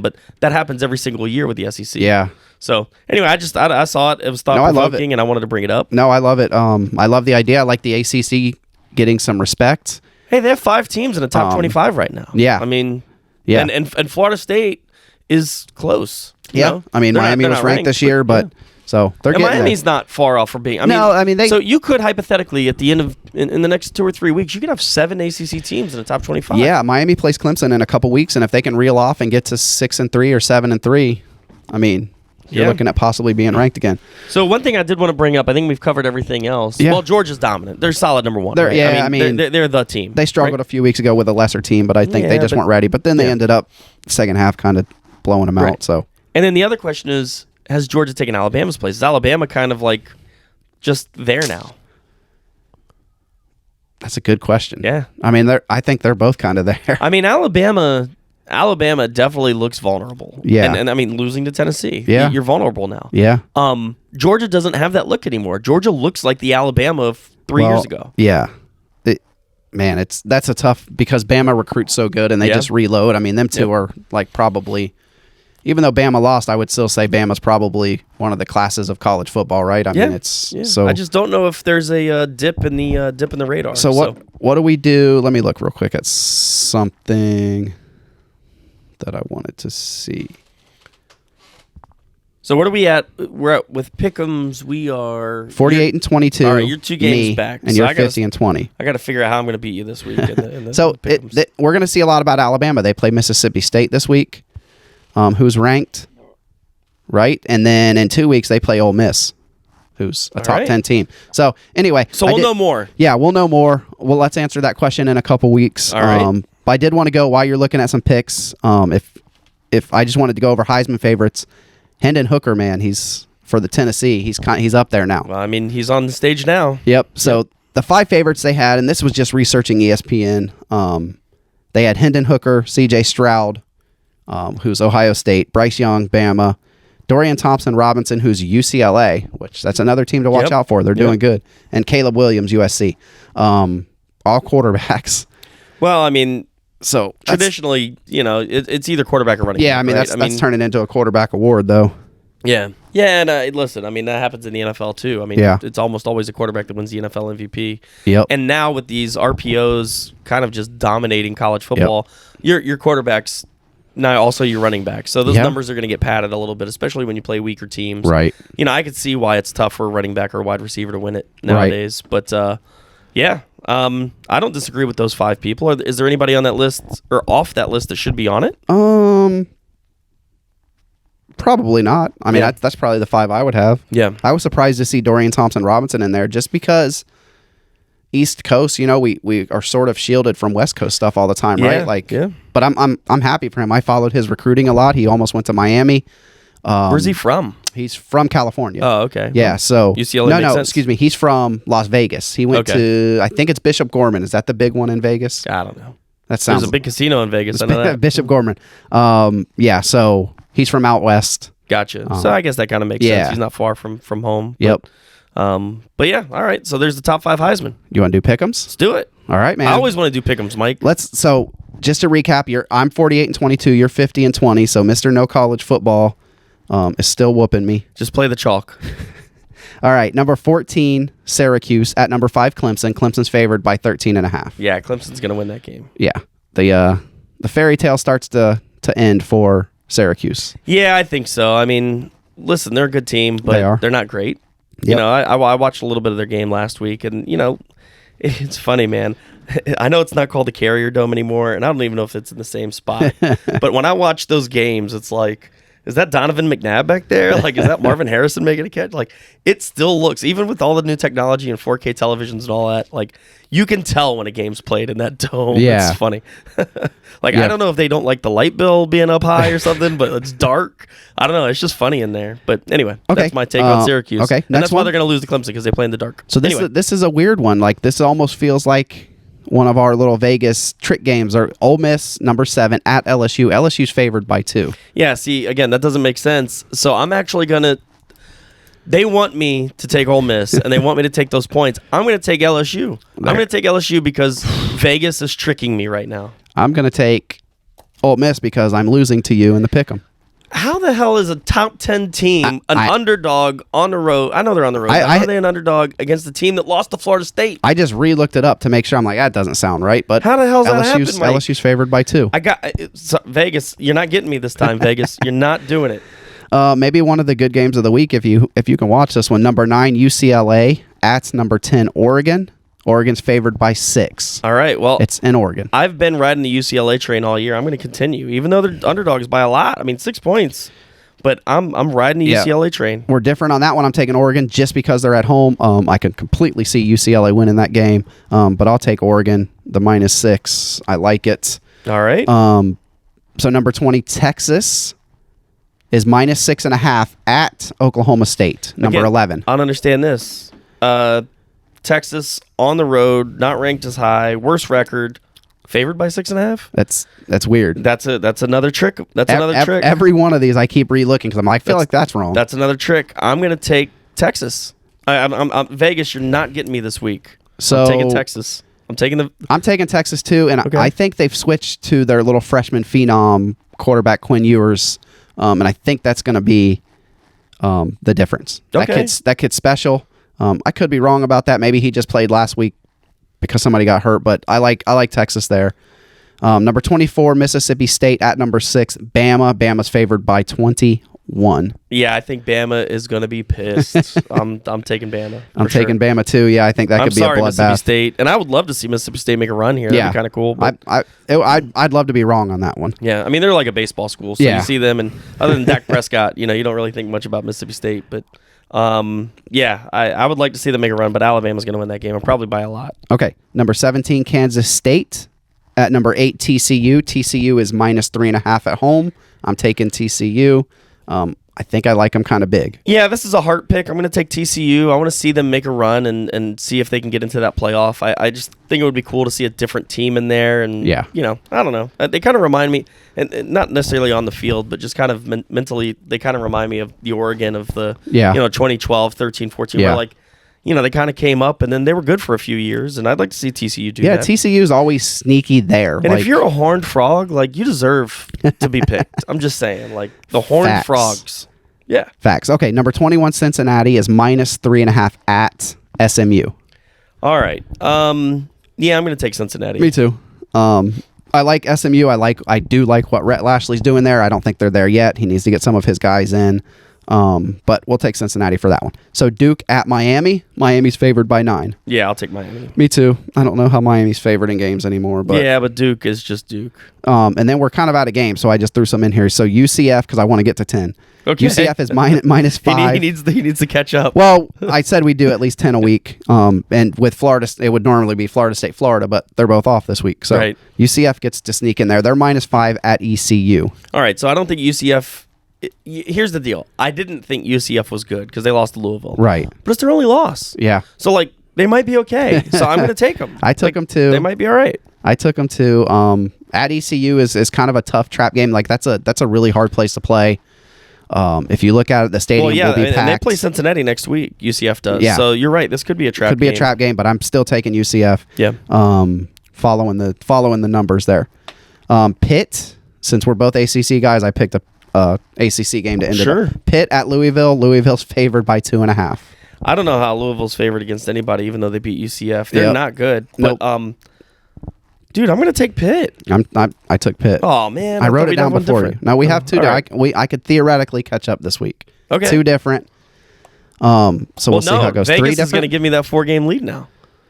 but that happens every single year with the SEC. Yeah. So anyway, I saw it. It was thought provoking, and I wanted to bring it up. No, I love it. I love the idea. I like the ACC getting some respect. Hey, they have 5 teams in the top 25 right now. Yeah. I mean, yeah, and Florida State is close. Yeah, I mean, Miami was ranked this year, but so they're getting Miami's not far off from being. So you could hypothetically at the end of in the next 2 or 3 weeks, you could have 7 ACC teams in the top 25. Yeah, Miami plays Clemson in a couple weeks, and if they can reel off and get to 6-3 or 7-3, I mean, you're looking at possibly being ranked again. So one thing I did want to bring up, I think we've covered everything else. Yeah. Well, Georgia's dominant. They're solid number 1. They're, right? yeah, they're the team. They struggled right? a few weeks ago with a lesser team, but I think they just weren't ready. But then they ended up second half kind of blowing them out. So, and then the other question is, has Georgia taken Alabama's place? Is Alabama kind of like just there now? That's a good question. Yeah. I mean, I think they're both kind of there. I mean, Alabama definitely looks vulnerable. Yeah. And I mean, losing to Tennessee. Yeah. You're vulnerable now. Yeah. Georgia doesn't have that look anymore. Georgia looks like the Alabama of 3 years ago. Yeah. That's a tough, because Bama recruits so good and they just reload. I mean, them two are like probably, even though Bama lost, I would still say Bama's probably one of the classes of college football, right? I mean, so I just don't know if there's a dip in the radar. So what do we do? Let me look real quick at something that I wanted to see. So what are we at? We're at with Pick'ems. We are 48-22. All right, you're 2 games back, and you're 50-20. I got to figure out how I'm going to beat you this week. In the So Pick'ems. we're going to see a lot about Alabama. They play Mississippi State this week, who's ranked, right? And then in 2 weeks they play Ole Miss, who's a top 10 team. So anyway, we'll know more. Yeah, we'll know more. Well, let's answer that question in a couple weeks. All right. But I did want to go while you're looking at some picks. If I just wanted to go over Heisman favorites. Hendon Hooker, man, he's for the Tennessee. He's up there now. Well, I mean, he's on the stage now. Yep. So the 5 favorites they had, and this was just researching ESPN. They had Hendon Hooker, C.J. Stroud, who's Ohio State, Bryce Young, Bama, Dorian Thompson-Robinson, who's UCLA, which that's another team to watch out for. They're doing good, and Caleb Williams, USC. All quarterbacks. Well, I mean. So traditionally, it's either quarterback or running back. Yeah, I mean, right? that's turning into a quarterback award, though. Yeah. Yeah, and listen, I mean, that happens in the NFL, too. I mean, it's almost always a quarterback that wins the NFL MVP. Yep. And now with these RPOs kind of just dominating college football, your quarterbacks, now also your running backs. So those numbers are going to get padded a little bit, especially when you play weaker teams. Right. I could see why it's tough for a running back or a wide receiver to win it nowadays. Right. But, yeah. I don't disagree with those 5 people. Is there anybody on that list or off that list that should be on it? Probably not. I mean, Yeah. that's probably the 5 I would have. Yeah. I was surprised to see Dorian Thompson-Robinson in there just because East Coast, we are sort of shielded from West Coast stuff all the time, right? Yeah. But I'm happy for him. I followed his recruiting a lot. He almost went to Miami. Where's he from? He's from California. Oh, okay. Yeah, so UCLA No, makes no, sense. excuse me. He's from Las Vegas. He went to, I think it's Bishop Gorman. Is that the big one in Vegas? I don't know. That sounds There's a big casino in Vegas. I know that. Bishop Gorman. Yeah, so he's from out west. Gotcha. So I guess that kind of makes yeah. sense. He's not far from home. Yep. But yeah, all right. So there's the top 5 Heisman. You want to do pick'ems? Let's do it. All right, man. I always want to do pick'ems, Mike. So just to recap, I'm 48-22. You're 50-20. So Mr. No College Football is still whooping me. Just play the chalk. All right, number 14, Syracuse at number 5, Clemson. Clemson's favored by 13.5. Yeah, Clemson's gonna win that game. Yeah, the fairy tale starts to end for Syracuse. Yeah, I think so. I mean, listen, they're a good team, but they're not great. You Yep. know, I watched a little bit of their game last week, and it's funny, man. I know it's not called the Carrier Dome anymore, and I don't even know if it's in the same spot. But when I watch those games, it's like, is that Donovan McNabb back there? Like, is that Marvin Harrison making a catch? Like, it still looks, even with all the new technology and 4K televisions and all that, like, you can tell when a game's played in that dome. Yeah. It's funny. I don't know if they don't like the light bill being up high or something, but it's dark. I don't know. It's just funny in there. But anyway, that's my take on Syracuse. Okay, and next that's why one. they're going to lose to Clemson, because they play in the dark. So this is a weird one. Like, this almost feels like one of our little Vegas trick games. Or Ole Miss, number 7, at LSU. LSU's favored by 2. Yeah, see, again, that doesn't make sense. So I'm actually going to... They want me to take Ole Miss, and they want me to take those points. I'm going to take LSU. I'm going to take LSU because Vegas is tricking me right now. I'm going to take Ole Miss because I'm losing to you in the pick'em. How the hell is a top 10 team an underdog on the road? I know they're on the road. How are they an underdog against the team that lost to Florida State? I just re-looked it up to make sure. I'm like, that doesn't sound right. But how the hell that happen, Mike? LSU's favored by 2. Vegas. You're not getting me this time, Vegas. You're not doing it. Maybe one of the good games of the week if you can watch this one. Number 9, UCLA at number 10, Oregon. Oregon's favored by 6. All right, well, it's in Oregon. I've been riding the UCLA train all year. I'm going to continue, even though they're underdogs by a lot. I mean, 6 points, but I'm riding the UCLA train. We're different on that one. I'm taking Oregon just because they're at home. I can completely see UCLA winning that game, but I'll take Oregon, the -6. I like it. All right. So number 20, Texas is -6.5 at Oklahoma State, number 11. I don't understand this. Texas on the road, not ranked as high, worst record, favored by 6.5. That's weird. That's another trick. That's another trick. Every one of these, I keep re-looking because I feel like that's wrong. That's another trick. I'm gonna take Texas. I'm Vegas. You're not getting me this week. So I'm taking Texas. I'm taking Texas too, and I think they've switched to their little freshman phenom quarterback Quinn Ewers, and I think that's going to be the difference. Okay. That kid's special. I could be wrong about that. Maybe he just played last week because somebody got hurt, but I like Texas there. Number 24, Mississippi State at number 6, Bama. Bama's favored by 21. Yeah, I think Bama is going to be pissed. I'm taking Bama. I'm taking Bama too. Yeah, I think that could be a bloodbath. Mississippi State, and I would love to see Mississippi State make a run here. That'd be kind of cool. But I'd love to be wrong on that one. Yeah, I mean they're like a baseball school, so you see them, and other than Dak Prescott, you don't really think much about Mississippi State, but. I would like to see them make a run, but Alabama's going to win that game, and probably by a lot. Okay, number 17, Kansas State. At number 8, TCU. TCU is -3.5 at home. I'm taking TCU. I think I like them kind of big. Yeah, this is a heart pick. I'm going to take TCU. I want to see them make a run and see if they can get into that playoff. I just think it would be cool to see a different team in there. And, I don't know. They kind of remind me, and not necessarily on the field, but just kind of mentally, they kind of remind me of the Oregon of the 2012, 13, 14, where like, they kind of came up and then they were good for a few years, and I'd like to see TCU do that. Yeah, TCU's always sneaky there. And if you're a Horned Frog, like, you deserve to be picked. I'm just saying, like, the Horned Frogs. Yeah. Facts. Okay, number 21, Cincinnati is -3.5 at SMU. All right. I'm going to take Cincinnati. Me too. I like SMU. I do like what Rhett Lashley's doing there. I don't think they're there yet. He needs to get some of his guys in. But we'll take Cincinnati for that one. So Duke at Miami. Miami's favored by 9. Yeah, I'll take Miami. Me too. I don't know how Miami's favored in games anymore. But yeah, but Duke is just Duke. And then we're kind of out of games, so I just threw some in here. So UCF, because I want to get to 10. Okay. UCF is minus 5. He needs to catch up. Well, I said we do at least 10 a week. And with Florida, it would normally be Florida State, Florida, but they're both off this week. So right. UCF gets to sneak in there. They're minus 5 at ECU. All right, so I don't think UCF... Here's the deal. I didn't think UCF was good because they lost to Louisville. Right. But it's their only loss. Yeah. So, like, they might be okay. So I'm going to take them. I took them too. They might be all right. I took them too. At ECU is kind of a tough trap game. Like, that's a really hard place to play. If you look at it, the stadium will be packed. And they play Cincinnati next week. UCF does. Yeah. So you're right. This could be a trap game. Could be a trap game, but I'm still taking UCF. Yeah. Following the numbers there. Pitt, since we're both ACC guys, I picked a ACC game to end it. Sure. Pitt at Louisville. Louisville's favored by 2.5. I don't know how Louisville's favored against anybody, even though they beat UCF. They're not good. But, dude, I'm going to take Pitt. I took Pitt. Oh, man. I wrote it down before you. No, we have two. Right. I could theoretically catch up this week. Okay. 2 different. So we'll see how it goes. Vegas 3 is different. going to give me that 4-game lead now.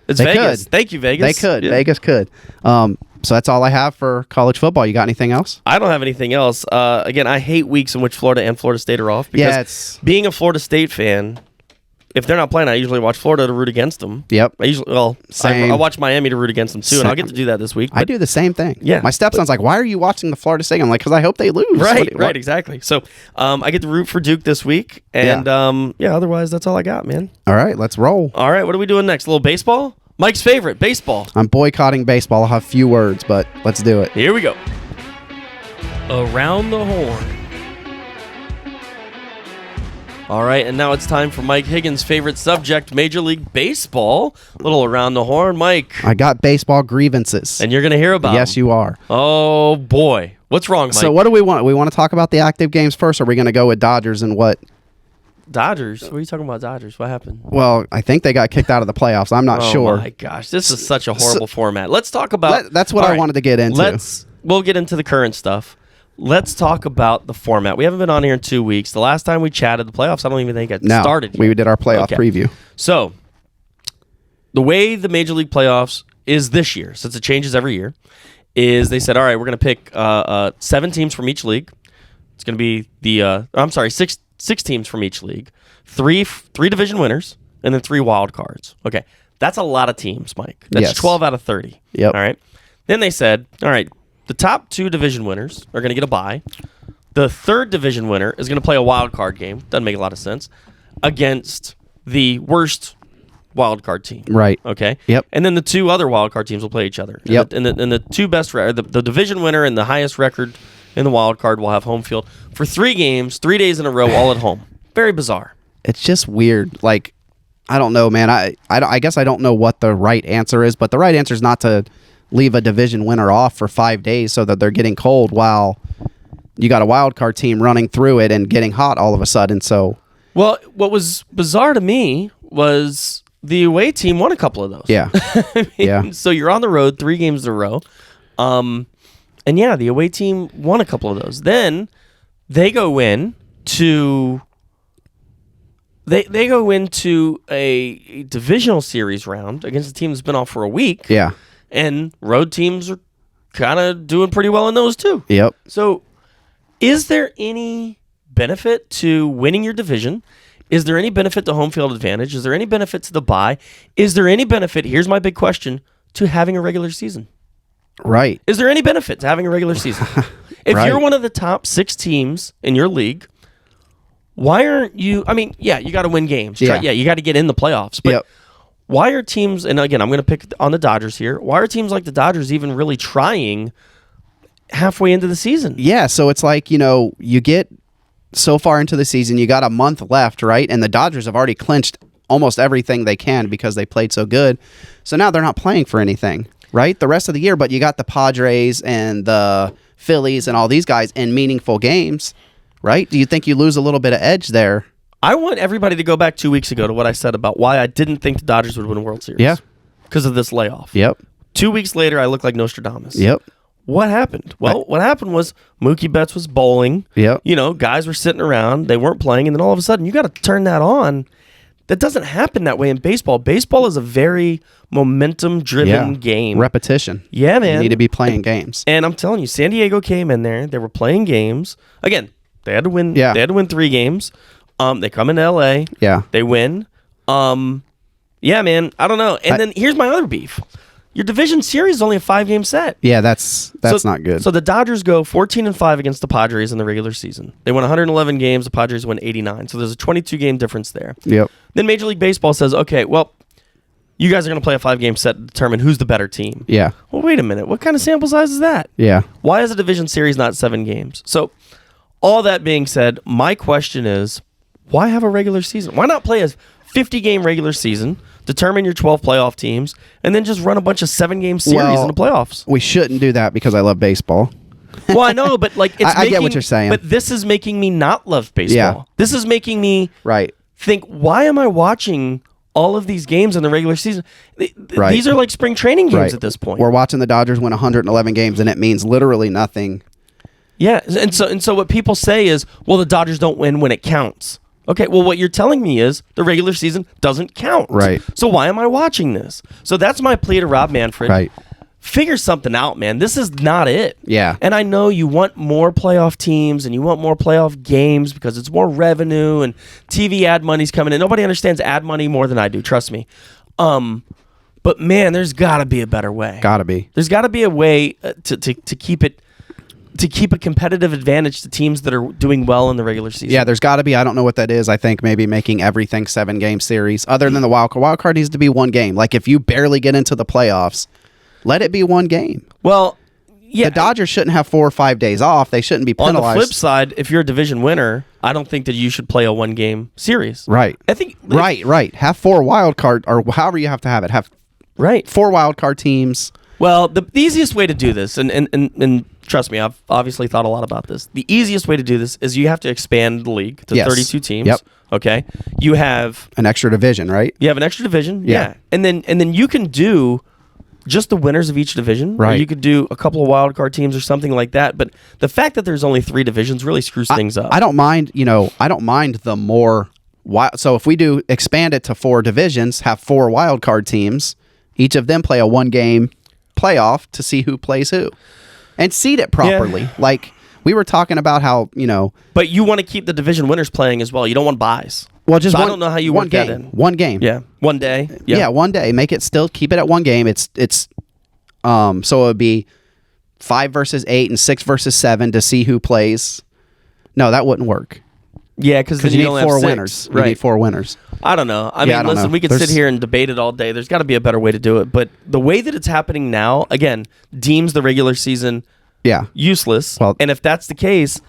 It's They Vegas. could. Thank you, Vegas. They could. Yeah. Vegas could. So that's all I have for college football. You got anything else? I don't have anything else. Again, I hate weeks in which Florida and Florida State are off because being a Florida State fan, if they're not playing, I usually watch Florida to root against them. Yep. I watch Miami to root against them too, and I'll get to do that this week. I do the same thing. Yeah. My stepson's like, "Why are you watching the Florida State?" I'm like, "Because I hope they lose." Right, exactly. So I get to root for Duke this week, and otherwise that's all I got, man. All right, let's roll. All right, what are we doing next? A little baseball? Mike's favorite, baseball. I'm boycotting baseball. I'll have few words, but let's do it. Here we go. Around the horn. All right, and now it's time for Mike Higgins' favorite subject, Major League Baseball. A little around the horn, Mike. I got baseball grievances. And you're going to hear about Yes, them. you are. Oh, boy. What's wrong, Mike? So what do we want? We want to talk about the active games first, or are we going to go with Dodgers and what? Dodgers? What are you talking about, Dodgers? What happened? Well, I think they got kicked out of the playoffs. I'm not sure. Oh, my gosh. This is such a horrible format. Let's talk about... That's what I wanted to get into. We'll get into the current stuff. Let's talk about the format. We haven't been on here in 2 weeks. The last time we chatted, the playoffs, I don't even think it started yet. We did our playoff preview. So, the way the Major League playoffs is this year, since it changes every year, is they said, all right, we're going to pick 7 teams from each league. It's going to be six teams from each league, three division winners, and then 3 wild cards. Okay, that's a lot of teams, Mike. That's 12 out of 30. Yep. All right. Then they said, all right, the top 2 division winners are going to get a bye. The 3rd division winner is going to play a wild card game. Doesn't make a lot of sense. Against the worst wild card team. Right. Okay. Yep. And then the 2 other wild card teams will play each other. Yep. And the 2 best the division winner and the highest record in the wild card will have home field for 3 games, 3 days in a row, all at home. Very bizarre. It's just weird. Like, I don't know, man. I guess I don't know what the right answer is, but the right answer is not to leave a division winner off for 5 days so that they're getting cold while you got a wild card team running through it and getting hot all of a sudden. So, well, what was bizarre to me was the away team won a couple of those. Yeah. Yeah. So you're on the road 3 games in a row. And yeah, the away team won a couple of those. Then they go into they go into a divisional series round against a team that's been off for a week. Yeah. And road teams are kind of doing pretty well in those too. Yep. So is there any benefit to winning your division? Is there any benefit to home field advantage? Is there any benefit to the bye? Is there any benefit, here's my big question, to having a regular season? Right. Is there any benefit to having a regular season? If you're one of the top 6 teams in your league, why aren't you... I mean, yeah, you got to win games. Yeah. You got to get in the playoffs. But why are teams... And again, I'm going to pick on the Dodgers here. Why are teams like the Dodgers even really trying halfway into the season? Yeah, so it's like, you get so far into the season, you got a month left, right? And the Dodgers have already clinched almost everything they can because they played so good. So now they're not playing for anything, right? The rest of the year, but you got the Padres and the Phillies and all these guys in meaningful games, right? Do you think you lose a little bit of edge there? I want everybody to go back 2 weeks ago to what I said about why I didn't think the Dodgers would win a World Series. Yeah. Because of this layoff. Yep. 2 weeks later, I look like Nostradamus. Yep. what happened? Well, what happened was Mookie Betts was bowling. Yep. You know, guys were sitting around. They weren't playing. And then all of a sudden, you got to turn that on. That doesn't happen that way in baseball. Baseball is a very momentum-driven game. Repetition. Yeah, man. You need to be playing games. And I'm telling you, San Diego came in there. They were playing games. Again, they had to win. Yeah. They had to win 3 games. They come into LA. Yeah. They win. Yeah, man. I don't know. And then here's my other beef. Your division series is only a 5-game set. Yeah, that's not good. So the Dodgers go 14-5 against the Padres in the regular season. They won 111 games. The Padres win 89. So there's a 22-game difference there. Yep. Then Major League Baseball says, okay, well, you guys are going to play a 5-game set to determine who's the better team. Yeah. Well, wait a minute. What kind of sample size is that? Yeah. Why is a division series not 7 games? So all that being said, my question is, why have a regular season? Why not play a 50-game regular season, determine your 12 playoff teams, and then just run a bunch of 7-game series in the playoffs? We shouldn't do that because I love baseball. Well, I know, but like I get what you're saying. But this is making me not love baseball. Yeah. This is making me think, why am I watching all of these games in the regular season? These are like spring training games at this point. We're watching the Dodgers win 111 games, and it means literally nothing. Yeah, and so what people say is, well, the Dodgers don't win when it counts. Okay, well, what you're telling me is the regular season doesn't count. Right. So why am I watching this? So that's my plea to Rob Manfred. Right. Figure something out, man. This is not it. Yeah. And I know you want more playoff teams and you want more playoff games because it's more revenue and TV ad money's coming in. Nobody understands ad money more than I do, trust me. But man, there's got to be a better way. Gotta be. There's got to be a way to keep it, to keep a competitive advantage to teams that are doing well in the regular season. Yeah, there's got to be. I don't know what that is. I think maybe making everything 7-game series. Other than the wild card. Wild card needs to be 1 game. Like if you barely get into the playoffs, let it be 1 game. Well, yeah. The Dodgers shouldn't have 4 or 5 days off. They shouldn't be penalized. On the flip side, if you're a division winner, I don't think that you should play a 1-game series. Right. I think right. Have 4 wild card or however you have to have it. Have 4 wild card teams. Well, the easiest way to do this, and trust me, I've obviously thought a lot about this. The easiest way to do this is you have to expand the league to 32 teams. Yep. Okay. You have an extra division, right? You have an extra division. Yeah. And then you can do just the winners of each division. Right. Or you could do a couple of wild card teams or something like that. But the fact that there's only 3 divisions really screws things up. I don't mind, I don't mind the more so if we do expand it to 4 divisions, have 4 wild card teams, each of them play a 1-game playoff to see who plays who. And seed it properly. Yeah. Like we were talking about how, But you want to keep the division winners playing as well. You don't want buys. Well, just I don't know how you work that in. 1 game. Yeah. 1 day. Yeah, 1 day. Make it still keep it at 1 game. It's so it would be 5 versus 8 and 6 versus 7 to see who plays. No, that wouldn't work. Yeah, because you need only 4 have 6. winners. Right. You need 4 winners. I don't know. I Yeah, mean, listen, we could sit here and debate it all day. There's got to be a better way to do it. But the way that it's happening now, again, deems the regular season useless. Well, and if that's the case,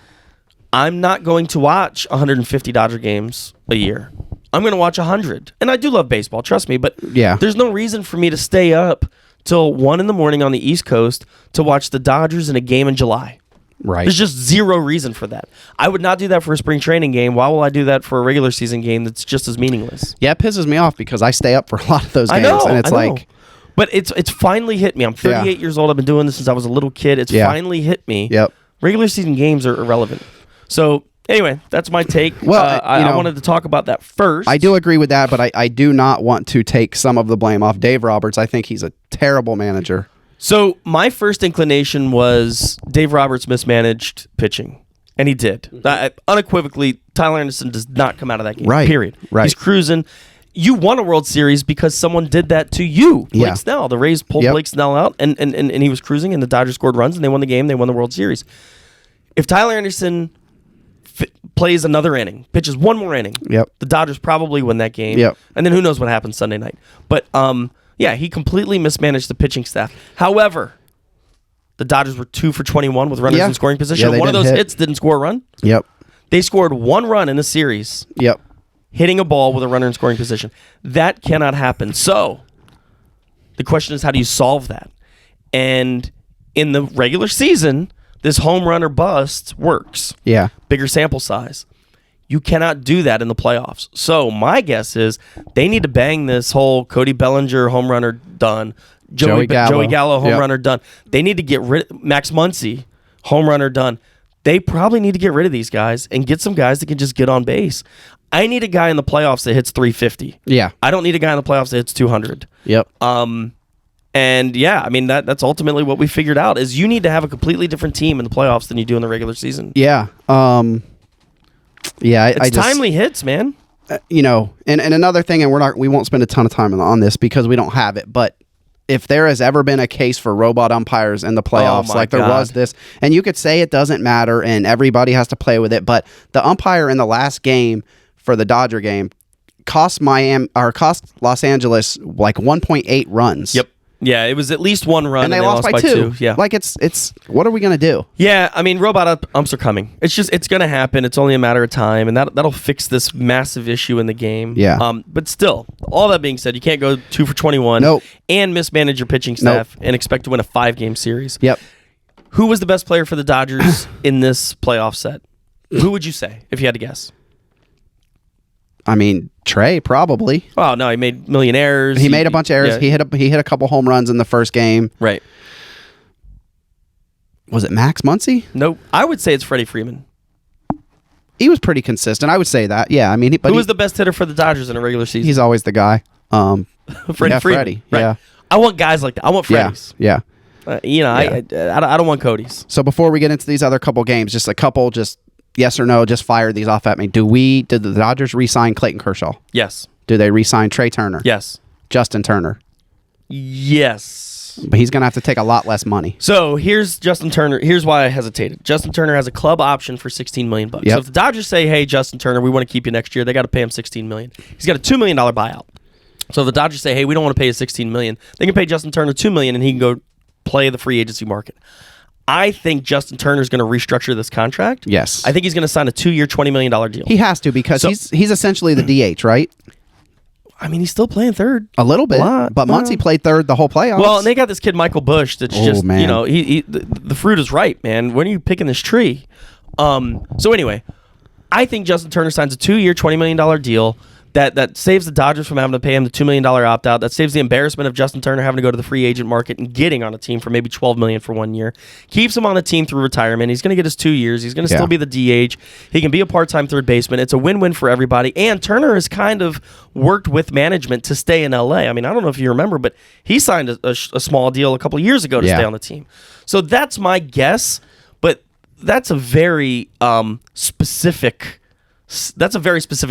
I'm not going to watch 150 Dodger games a year. I'm going to watch 100. And I do love baseball, trust me. But there's no reason for me to stay up till 1 in the morning on the East Coast to watch the Dodgers in a game in July. Right. There's just zero reason for that. I would not do that for a spring training game. Why will I do that for a regular season game that's just as meaningless? Yeah, it pisses me off because I stay up for a lot of those games. And it's like... But it's finally hit me. I'm 38 years old. I've been doing this since I was a little kid. It's finally hit me. Yep. Regular season games are irrelevant. So, anyway, that's my take. Well, I wanted to talk about that first. I do agree with that, but I do not want to take some of the blame off Dave Roberts. I think he's a terrible manager. So my first inclination was Dave Roberts mismanaged pitching, and he did. Unequivocally, Tyler Anderson does not come out of that game, period. Right. He's cruising. You won a World Series because someone did that to you, Blake Snell. The Rays pulled Blake Snell out, and he was cruising, and the Dodgers scored runs, and they won the game. They won the World Series. If Tyler Anderson plays another inning, pitches one more inning, the Dodgers probably win that game. And then who knows what happens Sunday night. But yeah, he completely mismanaged the pitching staff. However, the Dodgers were 2 for 21 with runners in scoring position. One of those hits didn't score a run. They scored 1 run in the series. Hitting a ball with a runner in scoring position. That cannot happen. So the question is, how do you solve that? And in the regular season, this home run or bust works. Bigger sample size. You cannot do that in the playoffs. So my guess is they need to bang this whole Cody Bellinger home runner done, Joey Gallo home runner done. They need to get rid of Max Muncy home runner done. They probably need to get rid of these guys and get some guys that can just get on base. I need a guy in the playoffs that hits 350. Yeah. I don't need a guy in the playoffs that hits 200. Yep. And yeah, I mean that's ultimately what we figured out is you need to have a completely different team in the playoffs than you do in the regular season. Yeah. It's timely hits, man. And another thing, and we won't spend a ton of time on this because we don't have it, but if there has ever been a case for robot umpires in the playoffs, there was this, and you could say it doesn't matter and everybody has to play with it, but the umpire in the last game for the Dodger game cost Los Angeles like 1.8 runs. Yep. Yeah, it was at least one run, and they lost by two. Yeah, it's what are we gonna do? Yeah, I mean, robot umps are coming. It's gonna happen. It's only a matter of time, and that'll fix this massive issue in the game. Yeah. But still, all that being said, you can't go 2 for 21. Nope. And mismanage your pitching staff and expect to win a 5-game series. Yep. Who was the best player for the Dodgers in this playoff set? Who would you say if you had to guess? I mean, Trey probably. Oh no, he made million errors. He made a bunch of errors. Yeah. He hit a couple home runs in the first game. Right. Was it Max Muncy? Nope. I would say it's Freddie Freeman. He was pretty consistent. I would say that. Yeah. I mean, who was the best hitter for the Dodgers in a regular season? He's always the guy. Freddie Freeman. Freddie. Right. Yeah. I want guys like that. I want Freddie's. Yeah. I don't want Cody's. So before we get into these other couple games, just yes or no, just fire these off at me. Did the Dodgers re-sign Clayton Kershaw? Yes. Do they re-sign Trey Turner? Yes. Justin Turner? Yes. But he's going to have to take a lot less money. So here's Justin Turner. Here's why I hesitated. Justin Turner has a club option for $16 million. Yep. So if the Dodgers say, hey, Justin Turner, we want to keep you next year, they got to pay him $16 million. He's got a $2 million buyout. So if the Dodgers say, hey, we don't want to pay you $16 million, they can pay Justin Turner $2 million and he can go play the free agency market. I think Justin Turner is going to restructure this contract. Yes. I think he's going to sign a 2-year, $20 million deal. He has to because he's essentially the DH, right? I mean, he's still playing third. A little bit. But Muncy played third the whole playoffs. Well, and they got this kid, Michael Bush, that's man. The fruit is ripe, man. When are you picking this tree? So anyway, I think Justin Turner signs a 2-year, $20 million deal. That saves the Dodgers from having to pay him the $2 million opt-out. That saves the embarrassment of Justin Turner having to go to the free agent market and getting on a team for maybe $12 million for 1 year. Keeps him on the team through retirement. He's going to get his 2 years. He's going to still be the DH. He can be a part-time third baseman. It's a win-win for everybody. And Turner has kind of worked with management to stay in L.A. I mean, I don't know if you remember, but he signed a small deal a couple of years ago to stay on the team. So that's my guess, but that's a very specific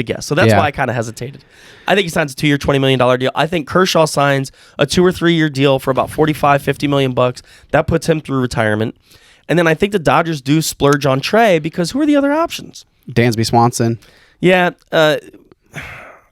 guess. So that's why I kind of hesitated. I think he signs a 2-year, $20 million deal. I think Kershaw signs a 2 or 3 year deal for about $45-50 million. That puts him through retirement. And then I think the Dodgers do splurge on Trey because who are the other options? Dansby Swanson. Yeah. I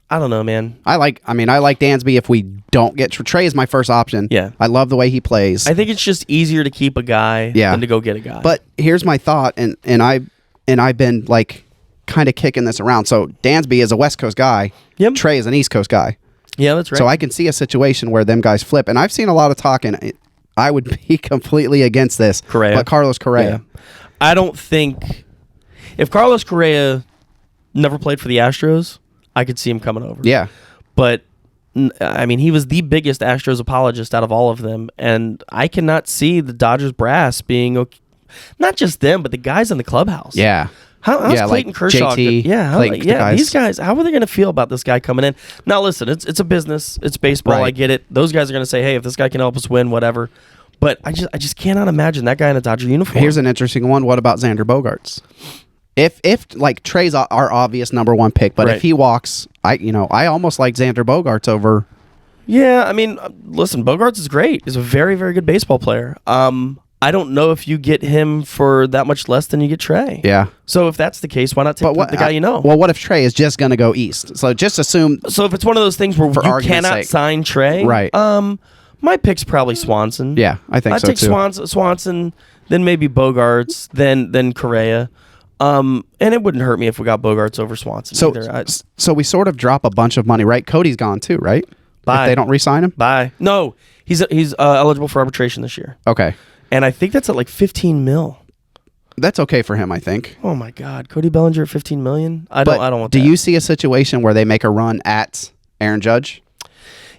don't know, man. I like Dansby if we don't get Trey is my first option. Yeah. I love the way he plays. I think it's just easier to keep a guy than to go get a guy. But here's my thought, and I've been like kind of kicking this around. So Dansby is a West Coast guy. Yep. Trey is an East Coast guy. Yeah, that's right. So I can see a situation where them guys flip. And I've seen a lot of talk, and I would be completely against this. But Carlos Correa. Yeah. I don't think if Carlos Correa never played for the Astros, I could see him coming over. Yeah. But I mean, he was the biggest Astros apologist out of all of them, and I cannot see the Dodgers brass being okay. Not just them, but the guys in the clubhouse. Yeah. How's Clayton like Kershaw? JT, these guys. How are they going to feel about this guy coming in? Now, listen, it's a business. It's baseball. Right. I get it. Those guys are going to say, "Hey, if this guy can help us win, whatever." But I just cannot imagine that guy in a Dodger uniform. Here's an interesting one. What about Xander Bogaerts? If like Trey's our obvious number one pick, but if he walks, I almost like Xander Bogaerts over. Yeah, I mean, listen, Bogaerts is great. He's a very, very good baseball player. I don't know if you get him for that much less than you get Trey. Yeah. So if that's the case, why not take the guy you know? Well, what if Trey is just going to go east? So just assume. So if it's one of those things where you cannot sign Trey, right? My pick's probably Swanson. Yeah, I think so too. I'd take Swanson, then maybe Bogaerts, then Correa. And it wouldn't hurt me if we got Bogaerts over Swanson either. So we sort of drop a bunch of money, right? Cody's gone too, right? Bye. If they don't re-sign him? Bye. No, he's eligible for arbitration this year. Okay. And I think that's at like $15 million. That's okay for him, I think. Oh my God, Cody Bellinger at $15 million. I don't want do that. you see a situation where they make a run at Aaron Judge?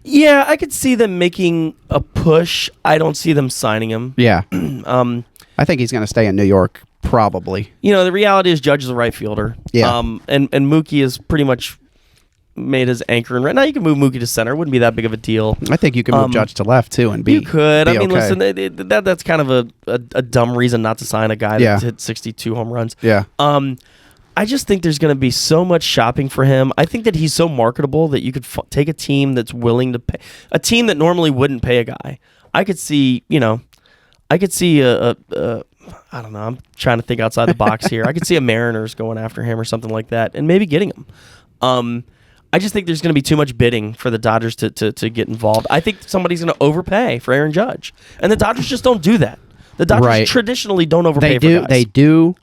Yeah, I could see them making a push. I don't see them signing him. Yeah. I think he's going to stay in New York, probably. The reality is Judge is a right fielder. Yeah. And Mookie is pretty much made his anchor. And right now you can move Mookie to center. Wouldn't be that big of a deal. I think you can move Judge to left, too, and be You could. be Listen, okay. that's kind of a dumb reason not to sign a guy that's hit 62 home runs. Yeah. I just think there's going to be so much shopping for him. I think that he's so marketable that you could take a team that's willing to pay, a team that normally wouldn't pay a guy. I could see a I don't know. I'm trying to think outside the box here. I could see a Mariners going after him or something like that, and maybe getting him. I just think there's going to be too much bidding for the Dodgers to get involved. I think somebody's going to overpay for Aaron Judge, and the Dodgers just don't do that. The Dodgers traditionally don't overpay for guys. They do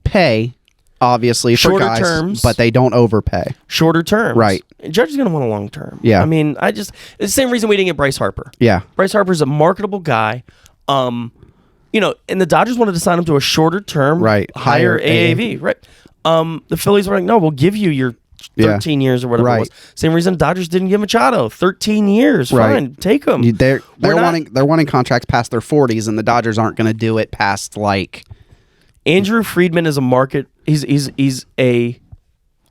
pay, obviously, shorter for guys, terms, but they don't overpay. Shorter terms, right? Judge is going to want a long term. Yeah. It's the same reason we didn't get Bryce Harper. Yeah, Bryce Harper's a marketable guy. And the Dodgers wanted to sign him to a shorter term, higher AAV, right? The Phillies were like, no, we'll give you your 13 years or whatever it was. Same reason Dodgers didn't give Machado 13 years. Fine, take him. They're wanting contracts past their 40s, and the Dodgers aren't going to do it past like. Andrew Friedman is a market. He's a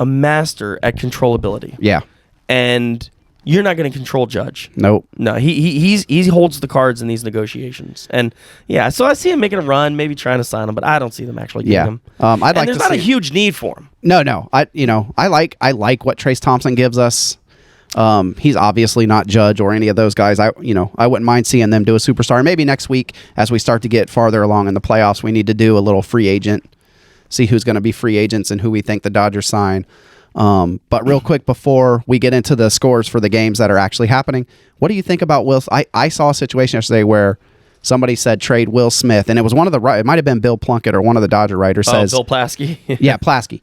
master at controllability. Yeah, and you're not going to control Judge. Nope. No, he holds the cards in these negotiations, and so I see him making a run, maybe trying to sign him, but I don't see them actually getting him. There's not a huge need for him. No. I like what Trace Thompson gives us. He's obviously not Judge or any of those guys. I wouldn't mind seeing them do a superstar. Maybe next week, as we start to get farther along in the playoffs, we need to do a little free agent, see who's going to be free agents and who we think the Dodgers sign. But real quick before we get into the scores for the games that are actually happening, what do you think about Will? I saw a situation yesterday where somebody said trade Will Smith, and it was it might have been Bill Plunkett or one of the Dodger writers says Bill Plaskey. Yeah, Plaskey,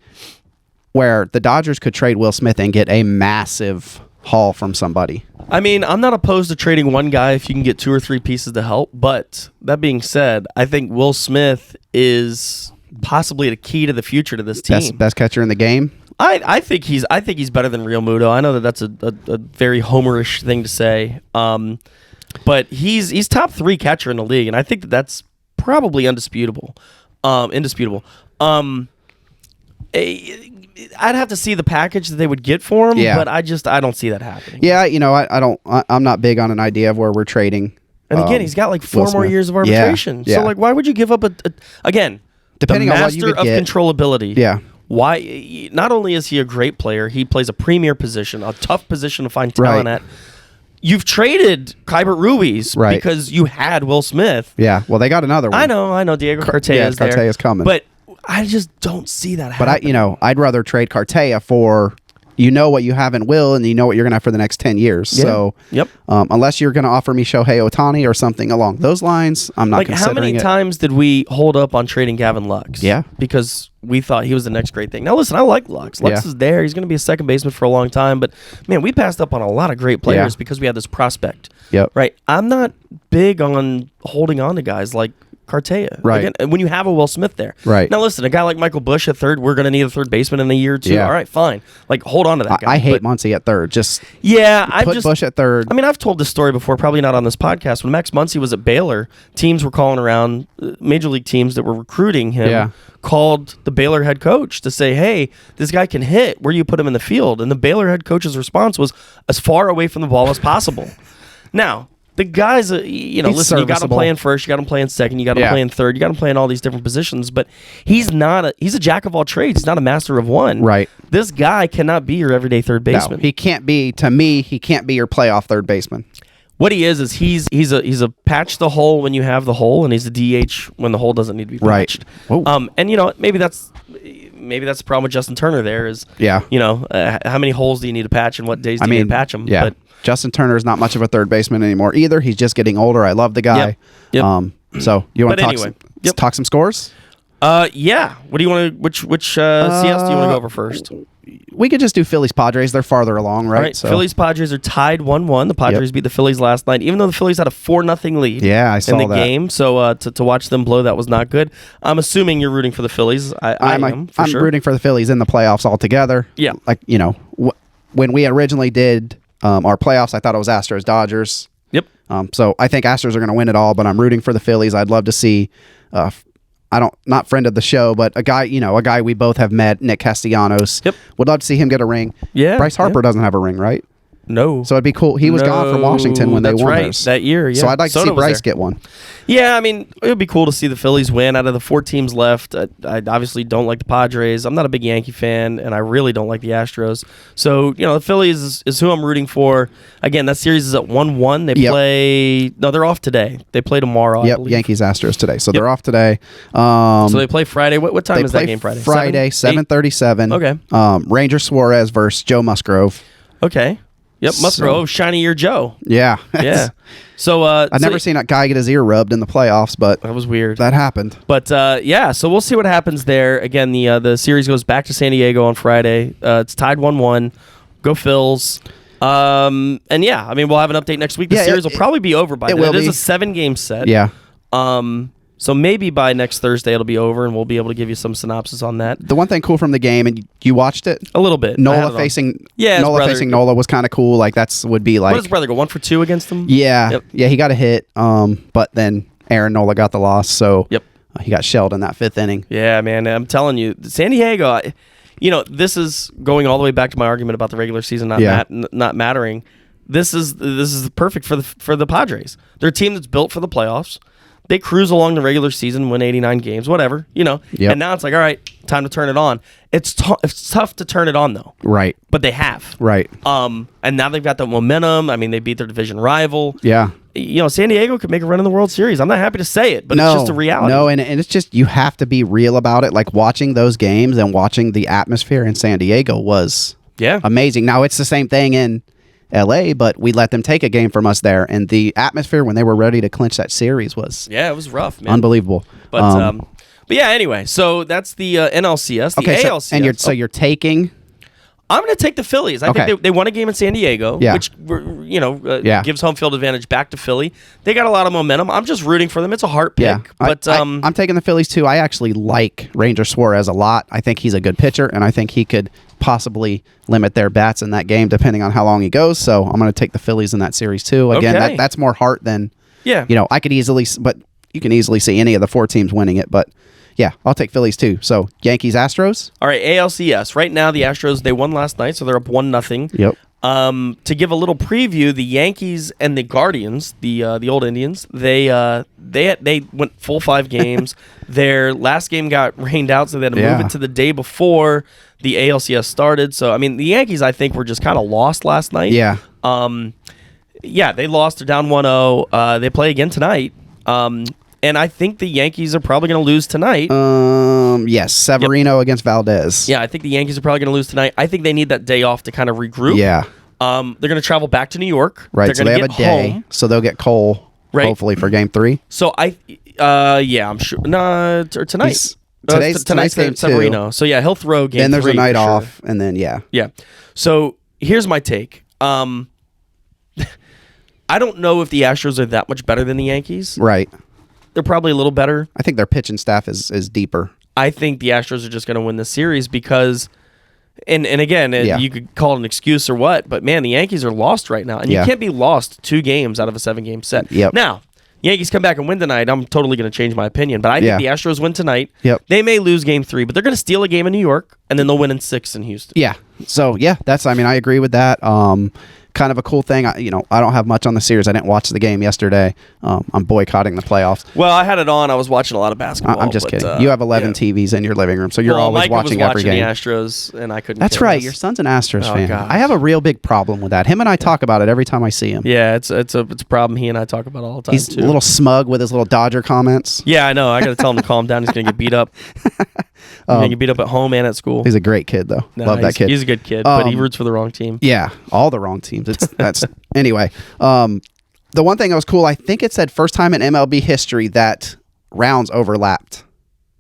where the Dodgers could trade Will Smith and get a massive haul from somebody. I'm not opposed to trading one guy if you can get 2 or 3 pieces to help, but that being said, I think Will Smith is possibly the key to the future to this team. Best catcher in the game. I think he's better than Real Muto. I know that's a very homerish thing to say, but he's top 3 catcher in the league, and I think that's probably indisputable. I'd have to see the package that they would get for him, but I don't see that happening. Yeah, I'm not big on an idea of where we're trading. And again, he's got like 4 more years of arbitration. Yeah. So why would you give up again? Depending the on what you master could of get. Controllability. Yeah. Why? Not only is he a great player, he plays a premier position, a tough position to find talent at. You've traded Kybert Ruiz because you had Will Smith. Yeah. Well, they got another one. I know. Diego Cartaya is there. Cartea's coming. But I just don't see that happening. But I'd rather trade Cartea for what you have in Will, and you know what you're going to have for the next 10 years. Yeah. So, unless you're going to offer me Shohei Ohtani or something along those lines, I'm not considering it. How many times did we hold up on trading Gavin Lux? Yeah. Because we thought he was the next great thing. Now, listen, I like Lux. Lux is there. He's going to be a second baseman for a long time. But, man, we passed up on a lot of great players because we had this prospect. Yep. Right? I'm not big on holding on to guys like Cartea. Right. Again, when you have a Will Smith there. Right. Now, listen, a guy like Michael Bush at third, we're going to need a third baseman in a year or two. Yeah. All right, fine. Hold on to that guy. I hate Muncy at third. Put Bush at third. I've told this story before, probably not on this podcast. When Max Muncy was at Baylor, teams were calling around, major league teams that were recruiting him, called the Baylor head coach to say, hey, this guy can hit. Where do you put him in the field? And the Baylor head coach's response was as far away from the ball as possible. Now, the guys, listen, you got to play in first, you got to play in second, you got to play in third, you got to play in all these different positions, but he's a jack of all trades. He's not a master of one. Right. This guy cannot be your everyday third baseman. No, he can't be your playoff third baseman. What he is he's a patch the hole when you have the hole, and he's a DH when the hole doesn't need to be patched. Right. And maybe that's the problem with Justin Turner there is, how many holes do you need to patch and what days do you need to patch them? Yeah. But Justin Turner is not much of a third baseman anymore either. He's just getting older. I love the guy. Yep. So you want to talk some scores? Yeah. What do you want to? Which CS do you want to go over first? we could just do Phillies Padres. They're farther along, right? All right. Phillies Padres are tied 1-1. The Padres beat the Phillies last night, even though the Phillies had a 4-0 lead. Yeah, I saw in the that game. So to watch them blow, that was not good. I'm assuming you're rooting for the Phillies. I'm sure. rooting for the Phillies in the playoffs altogether. Yeah. Like, when we originally did our playoffs, I thought it was Astros Dodgers. Yep. So I think Astros are going to win it all, but I'm rooting for the Phillies. I'd love to see. Not friend of the show, but a guy we both have met, Nick Castellanos. Yep. Would love to see him get a ring. Yeah. Bryce Harper doesn't have a ring, right? No. So it'd be cool. He was gone from Washington when they won theirs. That year, yeah. So I'd like to see Bryce get one. Yeah, I mean, it would be cool to see the Phillies win. Out of the 4 teams left, I obviously don't like the Padres. I'm not a big Yankee fan, and I really don't like the Astros. So, the Phillies is who I'm rooting for. Again, that series is at 1-1. They play... No, they're off today. They play tomorrow, I believe. Yankees Astros today. So they're off today. So they play Friday. What time is that game Friday? Friday, 7:37. Okay. Ranger Suarez versus Joe Musgrove. Okay. Yep, Musgrove, shiny ear Joe. Yeah. Yeah. So I've never seen that guy get his ear rubbed in the playoffs, but that was weird. That happened. But so we'll see what happens there. Again, the series goes back to San Diego on Friday. It's tied 1-1. Go Phils. And yeah, I mean, we'll have an update next week. The series will probably be over by then. It is a 7-game set. Yeah. So maybe by next Thursday it'll be over, and we'll be able to give you some synopsis on that. The one thing cool from the game, and you watched it a little bit. Nola facing Nola was kind of cool. Like would be like. What does his brother go 1 for 2 against him? Yeah, yeah, he got a hit. But then Aaron Nola got the loss. So he got shelled in that 5th inning. Yeah, man, I'm telling you, San Diego. This is going all the way back to my argument about the regular season not mattering. This is perfect for the Padres. They're a team that's built for the playoffs. They cruise along the regular season, win 89 games, whatever, And now it's like, all right, time to turn it on. It's tough to turn it on, though. Right. But they have. Right. And now they've got that momentum. I mean, they beat their division rival. Yeah. San Diego could make a run in the World Series. I'm not happy to say it, but it's just a reality. No, and it's just, you have to be real about it. Like, watching those games and watching the atmosphere in San Diego was amazing. Now, it's the same thing in LA, but we let them take a game from us there, and the atmosphere when they were ready to clinch that series was it was rough, man. Unbelievable. But yeah, anyway, so that's the NLCS. The ALCS. So you're taking. I'm going to take the Phillies. I think they won a game in San Diego, which gives home field advantage back to Philly. They got a lot of momentum. I'm just rooting for them. It's a heart pick. Yeah. But I'm taking the Phillies too. I actually like Ranger Suarez a lot. I think he's a good pitcher, and I think he could possibly limit their bats in that game depending on how long he goes. So I'm going to take the Phillies in that series too. Again, that's more heart than I could easily, but you can easily see any of the 4 teams winning it. But yeah, I'll take Phillies too. So Yankees, Astros. All right, ALCS. Right now, the Astros, they won last night, so they're up 1-0. Yep. To give a little preview, the Yankees and the Guardians, the old Indians, they went full 5 games. Their last game got rained out, so they had to move it to the day before the ALCS started. So I mean, the Yankees, I think, were just kind of lost last night. Yeah. They lost. They're down 1-0. They play again tonight. And I think the Yankees are probably going to lose tonight. Yes, Severino against Valdez. Yeah, I think the Yankees are probably going to lose tonight. I think they need that day off to kind of regroup. Yeah. They're going to travel back to New York. Right, They're so going they to have a day, home. so they'll get Cole, hopefully, for Game 3. So I'm sure. No, or tonight. Tonight's game Severino. 2. So yeah, he'll throw Game 3. Then there's a night off, and then Yeah. So here's my take. I don't know if the Astros are that much better than the Yankees. Right. They're probably a little better. I think their pitching staff is deeper. I think the Astros are just going to win this series because, and again, you could call it an excuse or what, but man, the Yankees are lost right now, and you can't be lost 2 games out of a 7-game set. Yep. Now, Yankees come back and win tonight, I'm totally going to change my opinion, but I think the Astros win tonight. Yep. They may lose Game 3, but they're going to steal a game in New York, and then they'll win in 6 in Houston. Yeah. So I agree with that. Kind of a cool thing. I don't have much on the series. I didn't watch the game yesterday. I'm boycotting the playoffs. Well, I had it on. I was watching a lot of basketball. I'm just kidding. You have 11 TVs in your living room, so you're always Micah watching was every game. The Astros, and I couldn't. That's right. Your son's an Astros fan. Gosh. I have a real big problem with that. Him and I talk about it every time I see him. Yeah, it's a problem he and I talk about all the time. He's too. a little smug with his little Dodger comments. Yeah, I know. I got to tell him to calm down. He's going to get beat up. He's going to get beat up at home and at school. He's a great kid, though. Love that kid. He's a good kid, but he roots for the wrong team. Yeah, all the wrong teams. Anyway. The one thing that was cool, I think it said first time in MLB history that rounds overlapped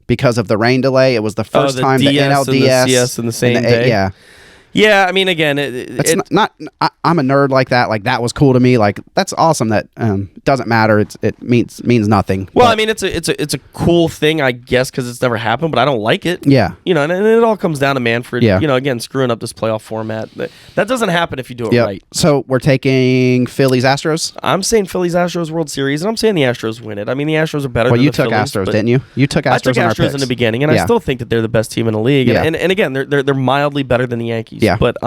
because of the rain delay. It was the first the time the DS NLDS and the CS in the same day. Yeah. Yeah, I mean, again, I'm a nerd like that. Like, that was cool to me. Like, that's awesome. That doesn't matter. It means nothing. Well, but, I mean, it's a cool thing, I guess, because it's never happened. But I don't like it. Yeah. And it all comes down to Manfred. Yeah. Again, screwing up this playoff format. That doesn't happen if you do it right. So we're taking Phillies Astros. I'm saying Phillies Astros World Series, and I'm saying the Astros win it. I mean, the Astros are better. Well, than you the took Phillies, Astros, but didn't you? You took Astros. I took in our Astros in picks. the beginning, and I still think that they're the best team in the league. Yeah. And again, they're mildly better than the Yankees. Yeah. But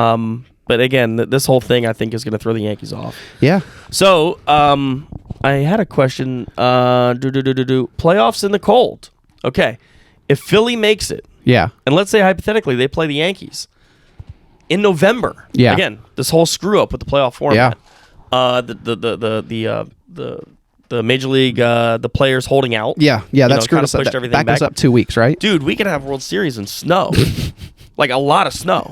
again, this whole thing I think is going to throw the Yankees off. Yeah. So I had a question. Playoffs in the cold. Okay, if Philly makes it, Yeah. and let's say hypothetically they play the Yankees in November. Yeah. Again, this whole screw up with the playoff format. The major league, the players holding out. Yeah. That screwed us up. pushed everything That goes back. up 2 weeks, right? Dude, we could have World Series in snow, like a lot of snow.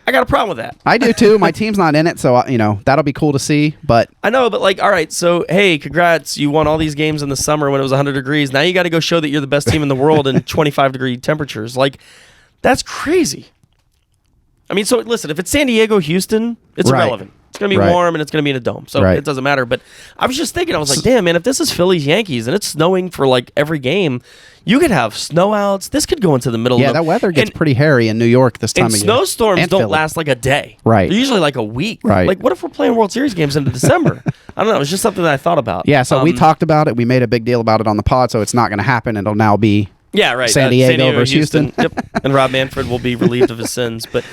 I got a problem with that. I do too. My team's not in it, so that'll be cool to see. But I know, but all right, so hey, congrats, you won all these games in the summer when it was 100 degrees. Now you got to go show that you're the best team in the world in 25-degree temperatures. That's crazy. I mean, so listen, if it's San Diego, Houston, it's Right. irrelevant. It's going to be Right. warm and it's going to be in a dome, so Right. it doesn't matter. But I was just thinking, I was like, damn, man, if this is Phillies Yankees and it's snowing for every game, you could have snowouts. This could go into the middle. that weather gets pretty hairy in New York this time of year. Snowstorms And don't Philly. last a day. Right. They're usually a week. Right. What if we're playing World Series games into December? I don't know. It was just something that I thought about. Yeah, so we talked about it. We made a big deal about it on the pod, so it's not going to happen. It'll now be Yeah, right. San Diego versus Houston. Yep. And Rob Manfred will be relieved of his sins. But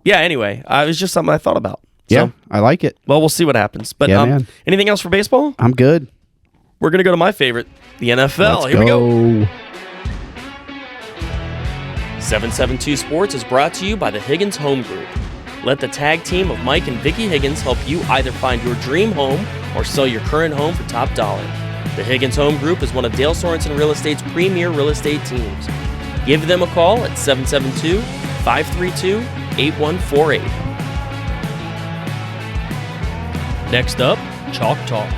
anyway, it was just something I thought about. Yeah, So, I like it. well, we'll see what happens. But Yeah, man. anything else for baseball? I'm good. We're going to go to my favorite, the NFL. Let's Here we go. go. 772 Sports is brought to you by the Higgins Home Group. Let the tag team of Mike and Vicky Higgins help you either find your dream home or sell your current home for top dollar. The Higgins Home Group is one of Dale Sorensen Real Estate's premier real estate teams. Give them a call at 772-532-8148. Next up, Chalk Talk.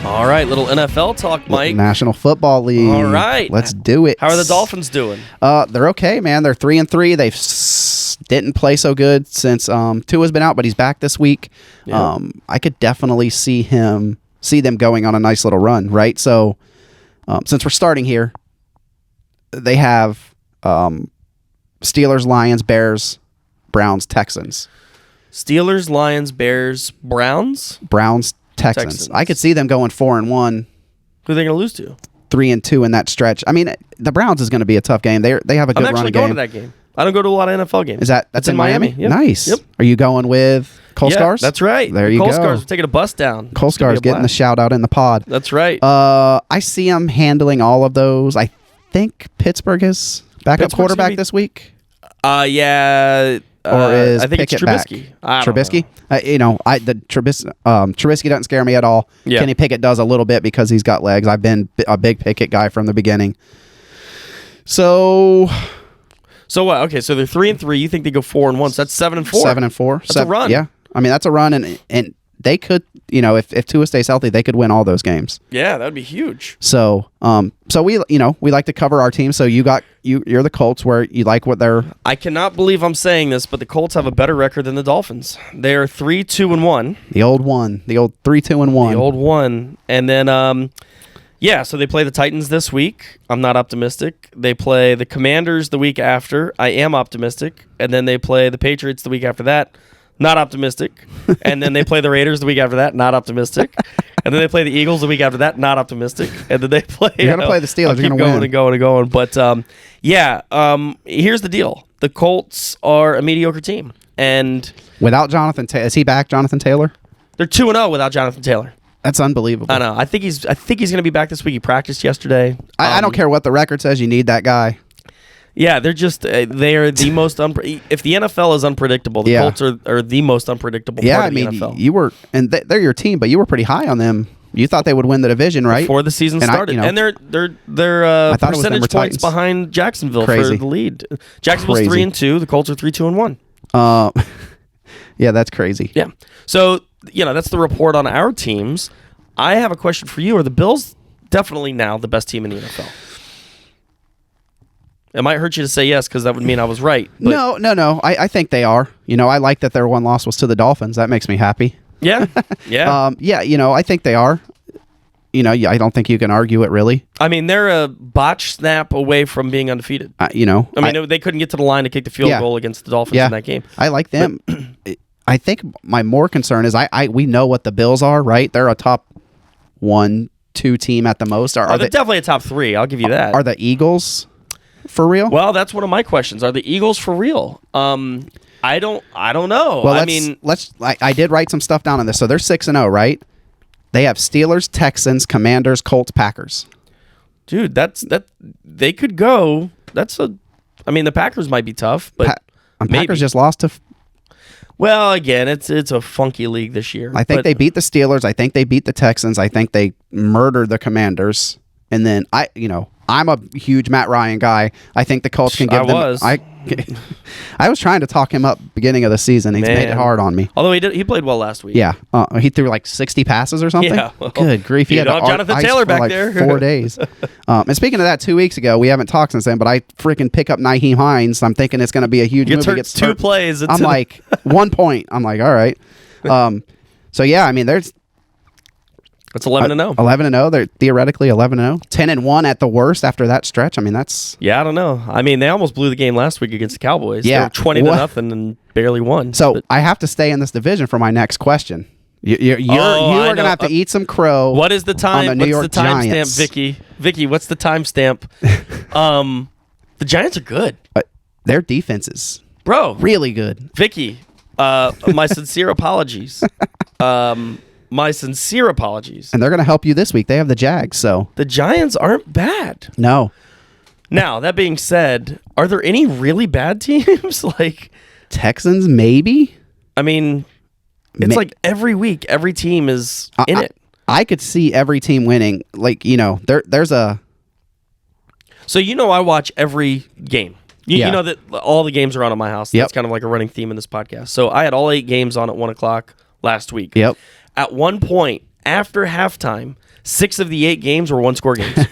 All right, little NFL talk, Mike. National Football League. All right. Let's do it. How are the Dolphins doing? They're okay, man. They're 3-3. They didn't play so good since Tua's been out, but he's back this week. Yeah. I could definitely see them going on a nice little run, right? So, since we're starting here, they have Steelers, Lions, Bears, Browns, Texans. Steelers, Lions, Bears, Browns. Browns, Texans. I could see them going 4-1, Who are they going to lose to? 3-2 in that stretch. I mean, the Browns is going to be a tough game. They have a good I'm run actually of going game. to that game. I don't go to a lot of NFL games. That's in Miami? Yep. Nice. Yep. Are you going with Cole Yeah, Scars? that's right. There you Cole go. Scars. We're taking a bus down. Cole It's gonna be Scars a getting the blast. shout out in the pod. That's right. I see him handling all of those. I think Pittsburgh is backup Pittsburgh's quarterback gonna be- this week. Yeah. Or is I think it's Pickett back? Trubisky. I don't Trubisky? know. Trubisky doesn't scare me at all. Yeah. Kenny Pickett does a little bit because he's got legs. I've been a big Pickett guy from the beginning. So So what? Okay, so they're 3-3. You think they go 4-1? So that's 7-4. 7-4. That's a run. Yeah. I mean, that's a run, and they could, if Tua stays healthy, they could win all those games. Yeah, that would be huge. So, we like to cover our team. So you're the Colts, where you like what they're. I cannot believe I'm saying this, but the Colts have a better record than the Dolphins. They are 3-2-1. The old 3-2-1. The old one. And then, so they play the Titans this week. I'm not optimistic. They play the Commanders the week after. I am optimistic. And then they play the Patriots the week after that. Not optimistic. And then they play the Raiders the week after that. Not optimistic. And then they play the Eagles the week after that. Not optimistic. And then they play. You're gonna play the Steelers. I'll You're keep gonna going win. and going and going. But here's the deal: the Colts are a mediocre team, and Without Jonathan Taylor, is he back? Jonathan Taylor? they're 2-0 without Jonathan Taylor. That's unbelievable. I know. I think he's going to be back this week. He practiced yesterday. I don't care what the record says. You need that guy. Yeah, they're just they are the most if the NFL is unpredictable, the Yeah. Colts are the most unpredictable Yeah, part I of mean, the NFL. you were, and they're your team, but you were pretty high on them. You thought they would win the division, right? Before the season And started, and they're I thought it was them percentage or points Titans. behind Jacksonville Crazy. for the lead. Jacksonville's Crazy. 3-2. The Colts are 3-2-1. Yeah, that's crazy. Yeah. So that's the report on our teams. I have a question for you. Are the Bills definitely now the best team in the NFL. It might hurt you to say yes because that would mean I was right. But No. I think they are. I like that their one loss was to the Dolphins. That makes me happy. Yeah. I think they are. I don't think you can argue it really. I mean, they're a botch snap away from being undefeated. They couldn't get to the line to kick the field goal against the Dolphins in that game. I like them. I think my more concern is we know what the Bills are, right? They're a top 1-2 team at the most. They're definitely a top 3. I'll give you that. Are the Eagles for real? Well, that's one of my questions. Are the Eagles for real? I don't know. Well, I did write some stuff down on this. So they're 6-0, right? They have Steelers, Texans, Commanders, Colts, Packers. Dude, they could go. The Packers might be tough, but Packers just lost to. Well, again, it's a funky league this year. I think they beat the Steelers. I think they beat the Texans. I think they murdered the Commanders. And then I'm a huge Matt Ryan guy. I think the Colts can give them. I was trying to talk him up beginning of the season. He's made it hard on me. Although he played well last week. Yeah, he threw like 60 passes or something. Yeah, well, good grief! He had Jonathan Taylor back there 4 days. And speaking of that, 2 weeks ago we haven't talked since then. But I freaking pick up Nyheim Hines. I'm thinking it's going to be a huge movie. Gets 2 plays. I'm like 1 point. I'm like, all right. So yeah, there's. It's 11-0. 11-0. They're theoretically 11-0. 10-1 at the worst after that stretch. That's. Yeah, I don't know. They almost blew the game last week against the Cowboys. Yeah, they were 20-0 and barely won. So I have to stay in this division for my next question. You're going to have to eat some crow. What is the time? On the New York what's the timestamp, Giants? Vicky, what's the timestamp? The Giants are good. Their defenses, bro, really good. Vicky, my sincere apologies. My sincere apologies. And they're going to help you this week. They have the Jags, so. The Giants aren't bad. No. Now, that being said, are there any really bad teams? Texans, maybe? It's like every week, every team is in it. I could see every team winning. There's a. So, I watch every game. You know that all the games are on at my house. That's kind of like a running theme in this podcast. So, I had all 8 games on at 1 o'clock last week. Yep. At one point, after halftime, 6 of the 8 games were 1-score games.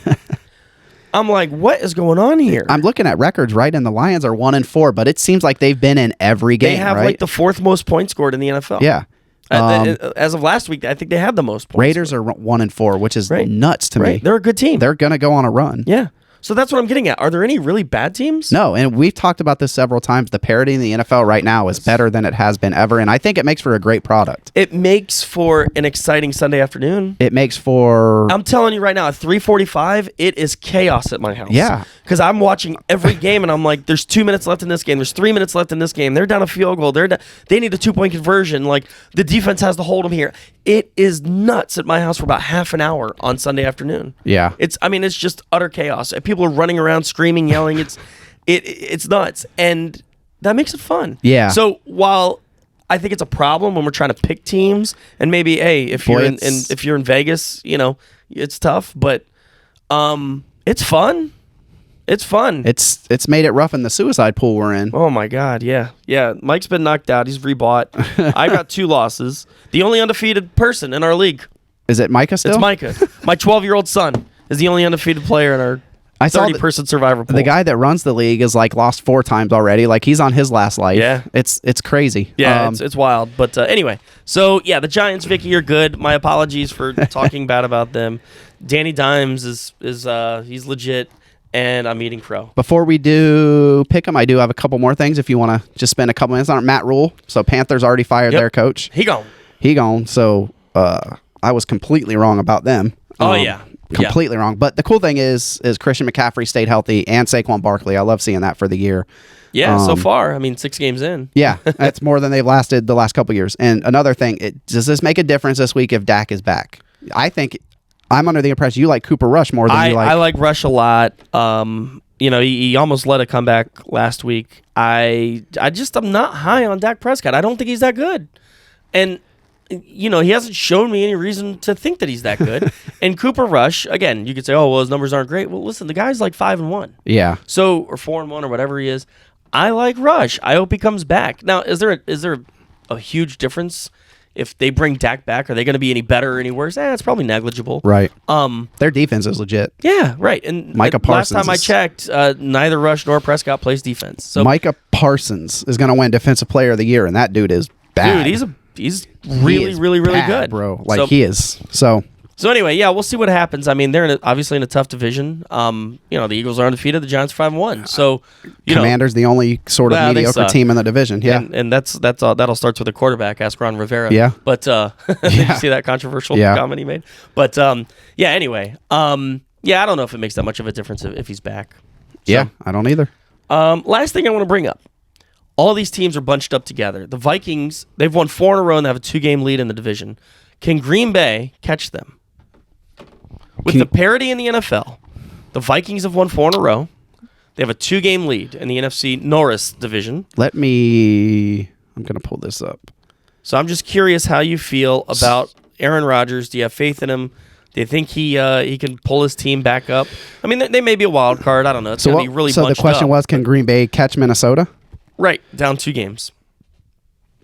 I'm like, what is going on here? I'm looking at records, right? And the Lions are 1-4, but it seems like they've been in every game. They have the 4th most points scored in the NFL. Yeah. As of last week, I think they have the most points. Raiders are 1-4, which is nuts to me. They're a good team. They're going to go on a run. Yeah. So that's what I'm getting at. Are there any really bad teams? No, and we've talked about this several times. The parity in the NFL right now is better than it has been ever, and I think it makes for a great product. It makes for an exciting Sunday afternoon. It makes for... I'm telling you right now, at 3:45, it is chaos at my house. Yeah. Because I'm watching every game, and I'm like, there's 2 minutes left in this game. There's 3 minutes left in this game. They're down a field goal. They need a 2-point conversion. The defense has to hold them here. It is nuts at my house for about half an hour on Sunday afternoon. Yeah. It's just utter chaos. People are running around, screaming, yelling. It's nuts, and that makes it fun. Yeah. So while I think it's a problem when we're trying to pick teams, and maybe if you're in Vegas, it's tough, but it's fun. It's fun. It's made it rough in the suicide pool we're in. Oh my God, yeah. Mike's been knocked out. He's rebought. I got 2 losses. The only undefeated person in our league. Is it Micah still? It's Micah. My 12-year-old son is the only undefeated player in our 30-person survivor pool. The guy that runs the league is lost 4 times already. He's on his last life. Yeah. It's crazy. Yeah, it's wild. But anyway, so yeah, the Giants, Vicky, are good. My apologies for talking bad about them. Danny Dimes is he's legit. And I'm eating crow. Before we do pick 'em, I do have a couple more things if you want to just spend a couple minutes on it. Matt Rule. So Panthers already fired their coach. He gone. So I was completely wrong about them. Completely wrong. But the cool thing is Christian McCaffrey stayed healthy and Saquon Barkley. I love seeing that for the year. Yeah, so far. 6 games in. Yeah, that's more than they've lasted the last couple years. And another thing, does this make a difference this week if Dak is back? I think I'm under the impression you like Cooper Rush more than you like. I like Rush a lot. He almost led a comeback last week. I'm not high on Dak Prescott. I don't think he's that good. And he hasn't shown me any reason to think that he's that good. And Cooper Rush, again, you could say, oh, well, his numbers aren't great. Well, listen, the guy's 5-1. Yeah. So, or 4-1 or whatever he is. I like Rush. I hope he comes back. Now, is there a huge difference if they bring Dak back, are they going to be any better or any worse? It's probably negligible. Right. Their defense is legit. Yeah, right. And Micah Parsons last time I checked, neither Rush nor Prescott plays defense. So Micah Parsons is going to win Defensive Player of the Year, and that dude is bad. Dude, he's really, really, really bad, good, bro. Like, he is. So anyway, yeah, we'll see what happens. I mean, they're obviously in a tough division. The Eagles are undefeated. The Giants are 5-1. So, Commanders the only sort of mediocre team in the division. Yeah, and that's all. That'll start with the quarterback. Ask Ron Rivera. Yeah, but did you see that controversial comment he made? But yeah. Anyway, yeah, I don't know if it makes that much of a difference if he's back. So, yeah, I don't either. Last thing I want to bring up. All these teams are bunched up together. The Vikings, they've won 4 in a row and they have a 2-game lead in the division. Can Green Bay catch them? With the parity in the NFL, the Vikings have won 4 in a row. They have a 2-game lead in the NFC Norris division. I'm going to pull this up. So I'm just curious how you feel about Aaron Rodgers. Do you have faith in him? Do you think he can pull his team back up? I mean, they may be a wild card. I don't know. It's going to be really bunched up. So the question was, can Green Bay catch Minnesota? Right, down 2 games.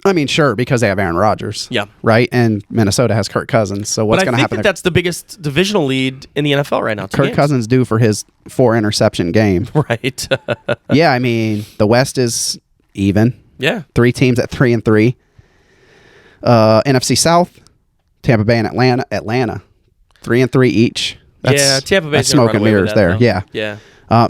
I mean, sure, because they have Aaron Rodgers. Yeah. Right? And Minnesota has Kirk Cousins. So what's going to happen? That's the biggest divisional lead in the NFL right now. Kirk Cousins due for his 4-interception game. Right. Yeah, I mean, the West is even. Yeah. 3 teams at 3-3. NFC South, Tampa Bay and Atlanta. 3-3 each. That's Tampa Bay's smoke and mirrors there. Though. Yeah.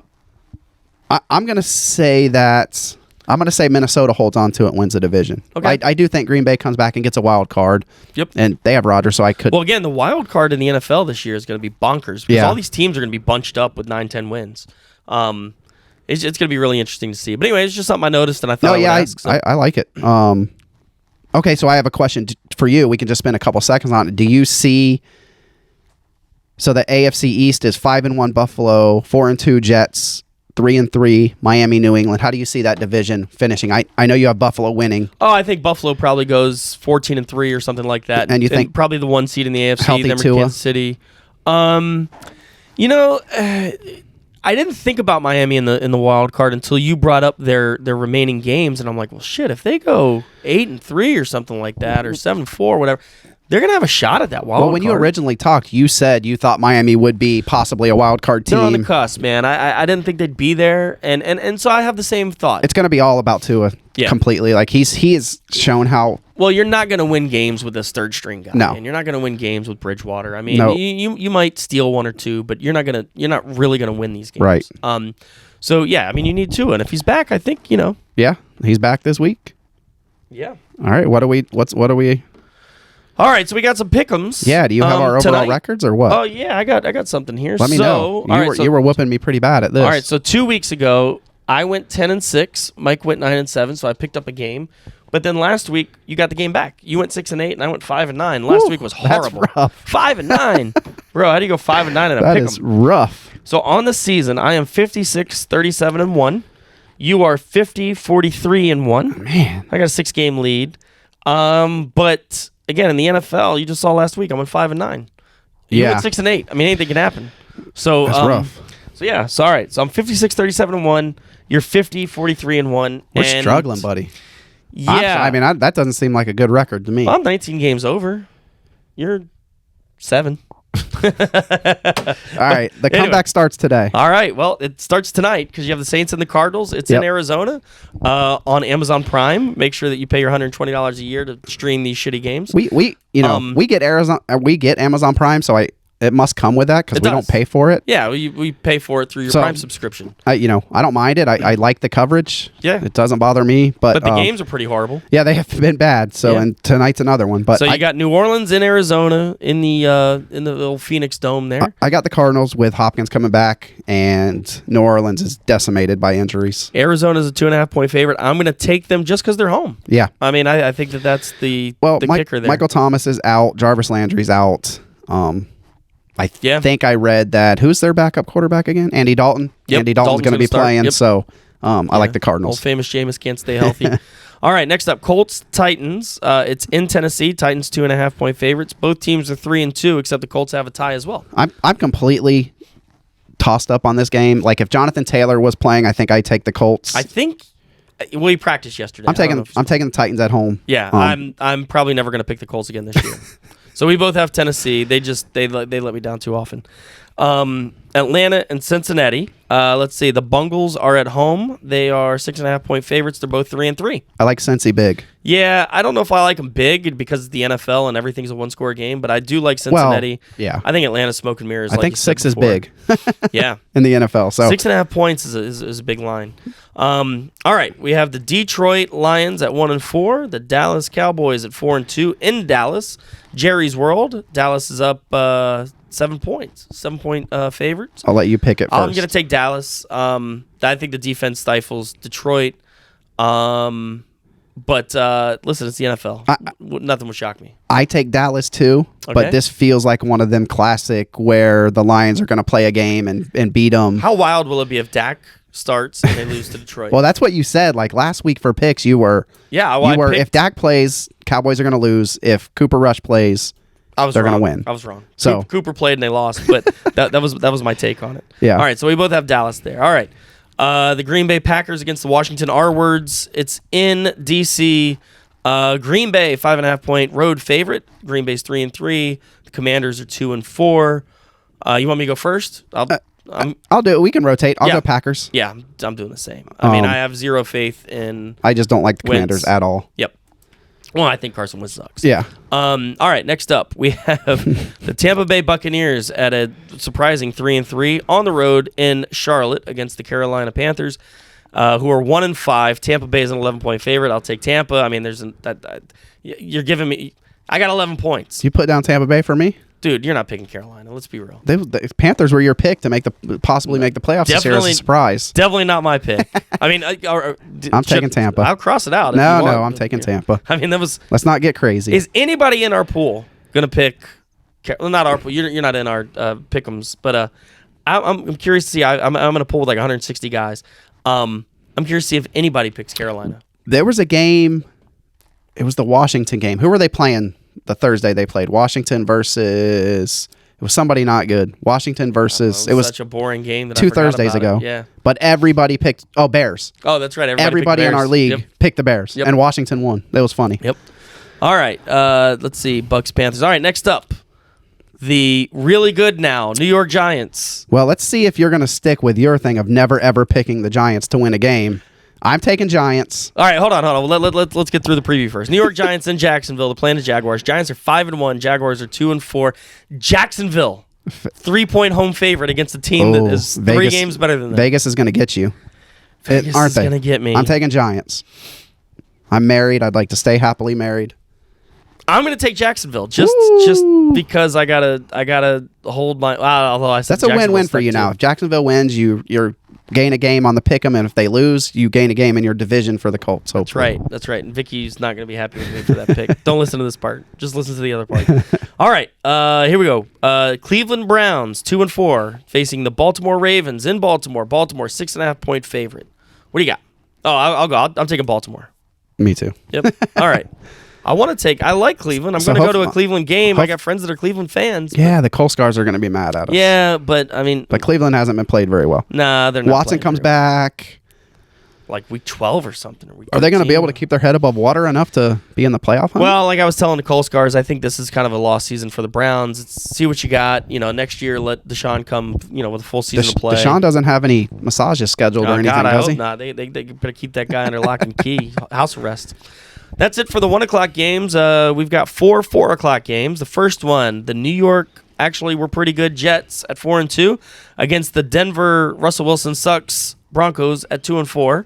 I'm going to say that. I'm going to say Minnesota holds on to it, wins the division. Okay. I do think Green Bay comes back and gets a wild card. Yep. And they have Rodgers, so I could. Well, again, the wild card in the NFL this year is going to be bonkers because all these teams are going to be bunched up with 9-10 wins. It's going to be really interesting to see. But anyway, it's just something I noticed and I thought I would ask. So. I like it. Okay, so I have a question for you. We can just spend a couple seconds on it. Do you see? So the AFC East is 5-1 Buffalo, 4-2 Jets, 3-3 Miami, New England. How do you see that division finishing? I know you have Buffalo winning. Oh, I think Buffalo probably goes 14-3 or something like that. And you think probably the 1 seed in the AFC, healthy then Tua? Kansas City. I didn't think about Miami in the wild card until you brought up their remaining games, and I'm like, well, shit, if they go 8-3 or something like that, or 7-4, whatever. They're going to have a shot at that wild card. Well, when you originally talked, you said you thought Miami would be possibly a wild card team. They're on the cusp, man. I didn't think they'd be there, and so I have the same thought. It's going to be all about Tua completely. Like he has shown how. Well, you're not going to win games with a third string guy. No, and you're not going to win games with Bridgewater. I mean, you might steal 1 or 2, but you're not really going to win these games. Right. So yeah, I mean, you need Tua, and if he's back, I think Yeah, he's back this week. Yeah. All right. What are we? All right, so we got some pick'ems. Yeah, do you have our overall records or what? Oh yeah, I got something here. Let me know. You were whooping me pretty bad at this. All right, so 2 weeks ago, I went 10-6. Mike went 9-7, so I picked up a game. But then last week, you got the game back. You went 6-8, and I went 5-9. Last week was horrible. That's rough. 5-9, bro. How do you go 5-9 in a pick'em? That is rough. So on the season, I am 56-37-1. You are 50-43-1. Man, I got a 6-game lead. But again, in the NFL, you just saw last week, I went 5-9. You went 6-8. I mean, anything can happen. So that's rough. So yeah, all right. So I'm 56-37-1. You're 50-43-1. We're struggling, buddy. Yeah, I mean, that doesn't seem like a good record to me. Well, I'm 19 games over. You're 7. All right, the comeback starts today. All right, well, it starts tonight because you have the Saints and the Cardinals. It's in Arizona on Amazon Prime. Make sure that you pay your $120 a year to stream these shitty games. We get Amazon Prime, so it must come with that because we don't pay for it. Yeah, we pay for it through your Prime subscription. I don't mind it. I like the coverage. Yeah, it doesn't bother me. But the games are pretty horrible. Yeah, they have been bad. So and tonight's another one. But so you got New Orleans in Arizona in the little Phoenix Dome there. I got the Cardinals with Hopkins coming back, and New Orleans is decimated by injuries. Arizona's a 2.5-point favorite. I'm going to take them just because they're home. Yeah, I mean I think that's the kicker there. Michael Thomas is out. Jarvis Landry's out. I think I read that. Who's their backup quarterback again? Andy Dalton. Yep. Andy Dalton's going to be playing, so I like the Cardinals. Old famous Jameis can't stay healthy. All right, next up, Colts, Titans. It's in Tennessee. Titans 2.5-point favorites. Both teams are 3-2, except the Colts have a tie as well. I'm completely tossed up on this game. Like if Jonathan Taylor was playing, I think I'd take the Colts. I think Well, he practiced yesterday. I'm taking the Titans at home. Yeah, I'm probably never going to pick the Colts again this year. So we both have Tennessee. They let me down too often. Atlanta and Cincinnati. Let's see. The Bungles are at home. They are 6.5-point favorites. They're both 3-3. I like Cincy big. Yeah, I don't know if I like them big because it's the NFL and everything's a one-score game, but I do like Cincinnati. Well, yeah. I think Atlanta's smoke and mirrors. I think 6 is big. Yeah. In the NFL. So 6.5 points is a big line. All right, we have the Detroit Lions at 1-4, the Dallas Cowboys at 4-2 in Dallas. Jerry's World. Dallas is up 7 points, 7-point favorites. I'll let you pick it first. I'm going to take Dallas. I think the defense stifles Detroit. But listen, it's the NFL. Nothing would shock me. I take Dallas too, but this feels like one of them classic where the Lions are going to play a game and beat them. How wild will it be if Dak starts and they lose to Detroit? Well, that's what you said. Like last week for picks, you were. Yeah, well, if Dak plays, Cowboys are going to lose. If Cooper Rush plays, they're going to win. I was wrong. So Cooper played and they lost, but that was my take on it. Yeah. All right, so we both have Dallas there. All right. The Green Bay Packers against the Washington R-Words. It's in D.C. Green Bay 5.5-point road favorite. Green Bay's 3-3. The Commanders are 2-4. You want me to go first? I'll do it. We can rotate. I'll go Packers. Yeah, I'm doing the same. I mean, I have zero faith in. I just don't like the Commanders at all. Yep. Well, I think Carson Wentz sucks. Yeah. All right, next up, we have the Tampa Bay Buccaneers at a surprising 3-3 on the road in Charlotte against the Carolina Panthers, who are 1-5. Tampa Bay is an 11-point favorite. I'll take Tampa. I mean, you're giving me. I got 11 points. You put down Tampa Bay for me? Dude, you're not picking Carolina. Let's be real. The Panthers were your pick to make the playoffs this year as a surprise. Definitely not my pick. I mean, I'm taking Tampa. I'll cross it out. No, I'm taking Tampa. I mean, Let's not get crazy. Is anybody in our pool gonna pick? Well, not our pool. You're not in our pick'ems, but I'm curious to see. I'm gonna pull with like 160 guys. I'm curious to see if anybody picks Carolina. There was a game. It was the Washington game. Who were they playing? The Thursday they played Washington versus it was somebody not good. Washington versus it was such a boring game that 2 Thursdays ago. Yeah, but everybody picked Bears. Oh, that's right. Everybody in our league picked the Bears, and Washington won. That was funny. Yep. All right. Let's see. Bucks Panthers. All right. Next up, the really good now New York Giants. Well, let's see if you're going to stick with your thing of never ever picking the Giants to win a game. I'm taking Giants. All right, hold on. Let's get through the preview first. New York Giants in Jacksonville. They're playing the Jaguars. Giants are 5-1. Jaguars are 2-4. Jacksonville, 3-point home favorite against a team that is Vegas, 3 games better than them. Vegas is going to get you. Vegas is going to get me. I'm taking Giants. I'm married. I'd like to stay happily married. I'm going to take Jacksonville just because I gotta hold my. Although I said that's a win-win for you now. If Jacksonville wins, you're gain a game on the pick'em, and if they lose, you gain a game in your division for the Colts. Hopefully. That's right. And Vicky's not going to be happy with me for that pick. Don't listen to this part. Just listen to the other part. All right, here we go. Cleveland Browns 2-4 facing the Baltimore Ravens in Baltimore. Baltimore 6.5-point favorite. What do you got? Oh, I'll go. I'm taking Baltimore. Me too. Yep. All right. I like Cleveland. I'm going to go to a Cleveland game. I got friends that are Cleveland fans. Yeah, the Colescars are going to be mad at us. Yeah, but I mean... But Cleveland hasn't been played very well. Nah, they're not. Watson comes back. Like week 12 or something. Or are they going to be able to keep their head above water enough to be in the playoff hunt? Well, like I was telling the Colescars, I think this is kind of a lost season for the Browns. See what you got. Next year, let Deshaun come, with a full season of play. Deshaun doesn't have any massages scheduled or anything, God, does he? I hope not. They better keep that guy under lock and key. House arrest. That's it for the 1 o'clock games. We've got 4 o'clock games. The first one, the New York, actually were pretty good Jets at 4-2 against the Denver Russell Wilson sucks Broncos at 2-4.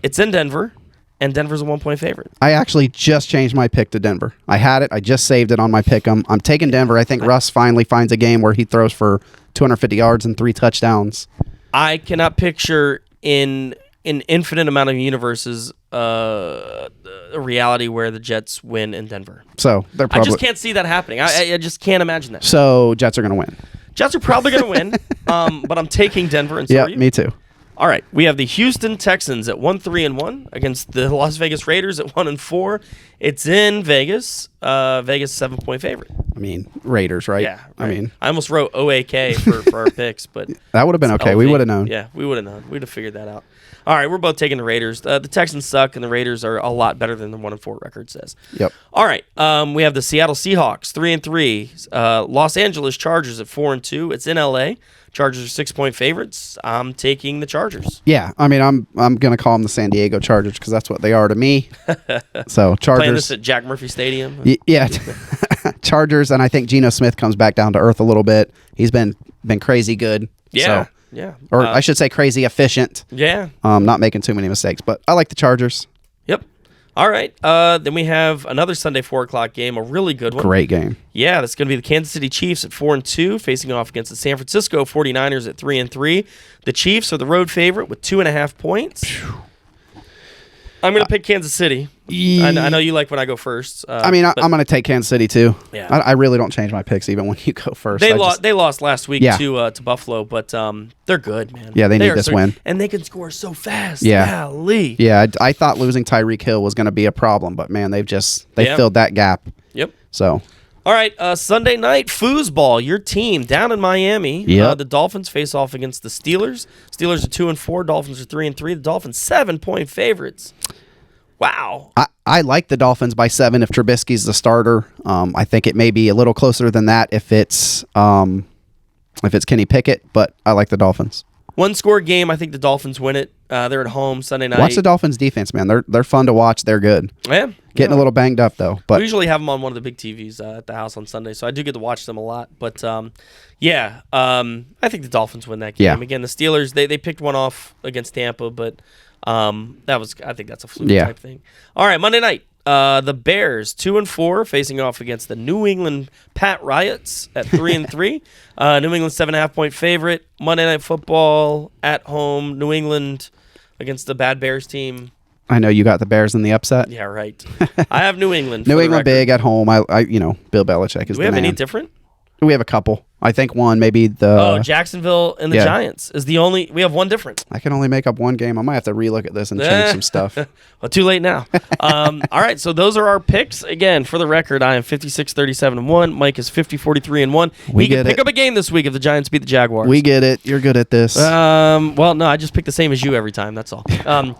It's in Denver, and Denver's a 1-point favorite. I actually just changed my pick to Denver. I had it. I just saved it on my pick. I'm taking Denver. I think Russ finally finds a game where he throws for 250 yards and 3 touchdowns. I cannot picture in an infinite amount of universes a reality where the Jets win in Denver. So they're probably. I just can't see that happening. I just can't imagine that. So Jets are going to win. Jets are probably going to win, but I'm taking Denver. And so yeah, me too. All right, we have the Houston Texans at 1-3-1 against the Las Vegas Raiders at 1-4. It's in Vegas. Vegas 7-point favorite. I mean, Raiders, right? Yeah, right. I mean, I almost wrote OAK for our picks, but that would have been okay. We LV. would have known. Yeah, we would have known. We'd have figured that out. All right, we're both taking the Raiders. The Texans suck, and the Raiders are a lot better than the 1-4 record says. Yep. All right, we have the Seattle Seahawks 3-3, Los Angeles Chargers at 4-2. It's in LA. Chargers are 6-point favorites. I'm taking the Chargers. Yeah, I mean, I'm gonna call them the San Diego Chargers because that's what they are to me. So Chargers. Playing this at Jack Murphy Stadium. Yeah, Chargers, and I think Geno Smith comes back down to earth a little bit. He's been crazy good. Yeah, so, yeah. or I should say crazy efficient. Yeah. Not making too many mistakes, but I like the Chargers. Yep. All right. Then we have another Sunday 4:00 game, a really good one. Great game. Yeah, that's going to be the Kansas City Chiefs at 4-2, facing off against the San Francisco 49ers at 3-3. The Chiefs are the road favorite with 2.5 points. I'm going to pick Kansas City. I know you like when I go first. I mean, I'm going to take Kansas City too. Yeah. I really don't change my picks even when you go first. They lost last week Yeah. to Buffalo, but they're good, man. Yeah, they need are this win. And they can score so fast. Yeah. Golly. Yeah, I thought losing Tyreek Hill was going to be a problem, but man, they Yeah. filled that gap. Yep. So All right, Sunday night foosball. Your team down in Miami. Yep. The Dolphins face off against the Steelers. Steelers are 2-4. Dolphins are 3-3. The Dolphins 7-point favorites. Wow. I like the Dolphins by 7 if Trubisky's the starter. I think it may be a little closer than that if it's Kenny Pickett, but I like the Dolphins. One score game. I think the Dolphins win it. They're at home Sunday night. Watch the Dolphins defense, man. They're fun to watch. They're good. Yeah. Getting a little banged up though, We but usually have them on one of the big TVs at the house on Sunday, so I do get to watch them a lot. But I think the Dolphins win that game. Yeah. Again, the Steelers they picked one off against Tampa, but I think that's a fluke Yeah. type thing. All right, Monday night. The Bears 2-4 facing off against the New England Pat Riots at 3-3. New England 7.5-point favorite. Monday Night Football at home. New England against the bad Bears team. I know you got the Bears in the upset. Yeah, right. I have New England. New for the England record. big at home. I Bill Belichick is Do we the have man. any different? We have a couple. I think one, maybe the. Jacksonville and the yeah. Giants is the only. We have one different. I can only make up one game. I might have to relook at this and change some stuff. Well, too late now. All right, so those are our picks. Again, for the record, I am 56-37-1. Mike is 50-43-1. We He can get pick it. up a game this week if the Giants beat the Jaguars. We get it. You're good at this. Well, no, I just pick the same as you every time. That's all.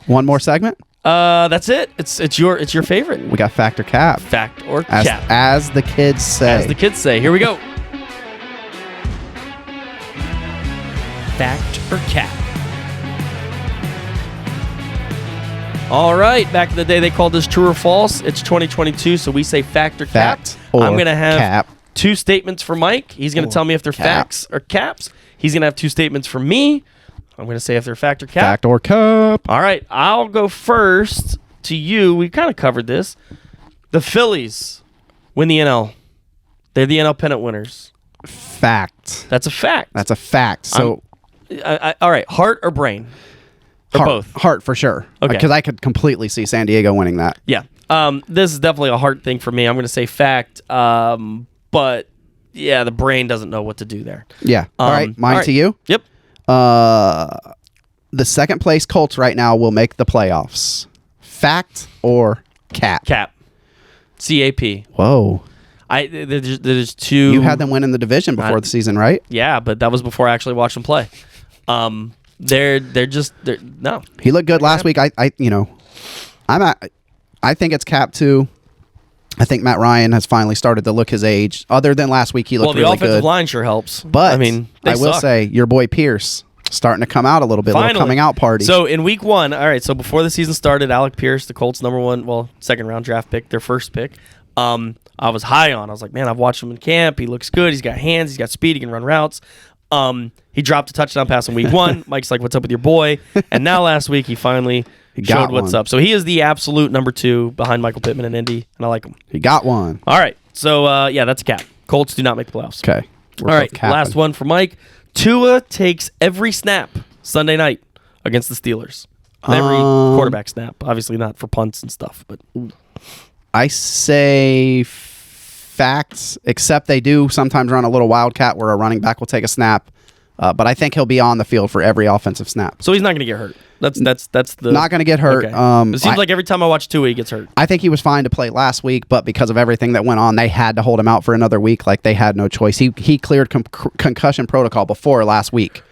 One more segment. That's it. It's your favorite We got Fact or Cap. fact or As, cap, as the kids say. as the kids say. Here we go. Fact or cap. All right, back in the day they called this true or false. It's 2022, so we say fact or cap. Fact or I'm going to have cap. two statements for Mike. He's going to tell me if they're cap. facts or caps. He's going to have two statements for me. I'm going to say if they're fact or cap. Fact or Cap. All right, I'll go first to you. We kind of covered this. The Phillies win the NL. They're the NL pennant winners. Fact. That's a fact. That's a fact. So All right, heart or brain? Or both? Heart for sure. Okay. Because I could completely see San Diego winning that. Yeah. This is definitely a heart thing for me. I'm going to say fact. But yeah, the brain doesn't know what to do there. Yeah. All right. Mine all right. to you. Yep. The second place Colts right now will make the playoffs. Fact or cap? Cap. CAP. Whoa. There's two. You had them winning the division before the season, right? Yeah, but that was before I actually watched them play. They're no. He looked good last week. I think it's cap too. I think Matt Ryan has finally started to look his age. Other than last week, he looked the really offensive good. line sure helps. But I mean, I will say your boy Pierce starting to come out a little bit. Little coming out party. So in week 1, all right. So before the season started, Alec Pierce, the Colts' second round draft pick, their first pick. I was high on. I was like, man, I've watched him in camp. He looks good. He's got hands. He's got speed. He can run routes. He dropped a touchdown pass in week 1. Mike's like, what's up with your boy? And now last week he finally showed what's up. So he is the absolute number 2 behind Michael Pittman in Indy, and I like him. He got one. All right. So that's a cap. Colts do not make the playoffs. Okay. All right. capping. Last one for Mike. Tua takes every snap Sunday night against the Steelers. Every quarterback snap. Obviously not for punts and stuff, but I say facts, except they do sometimes run a little wildcat where a running back will take a snap But I think he'll be on the field for every offensive snap. So he's not going to get hurt. That's the Not going to get hurt. Okay. It seems like every time I watch Tua, he gets hurt. I think he was fine to play last week, but because of everything that went on, they had to hold him out for another week. Like they had no choice. He cleared concussion protocol before last week.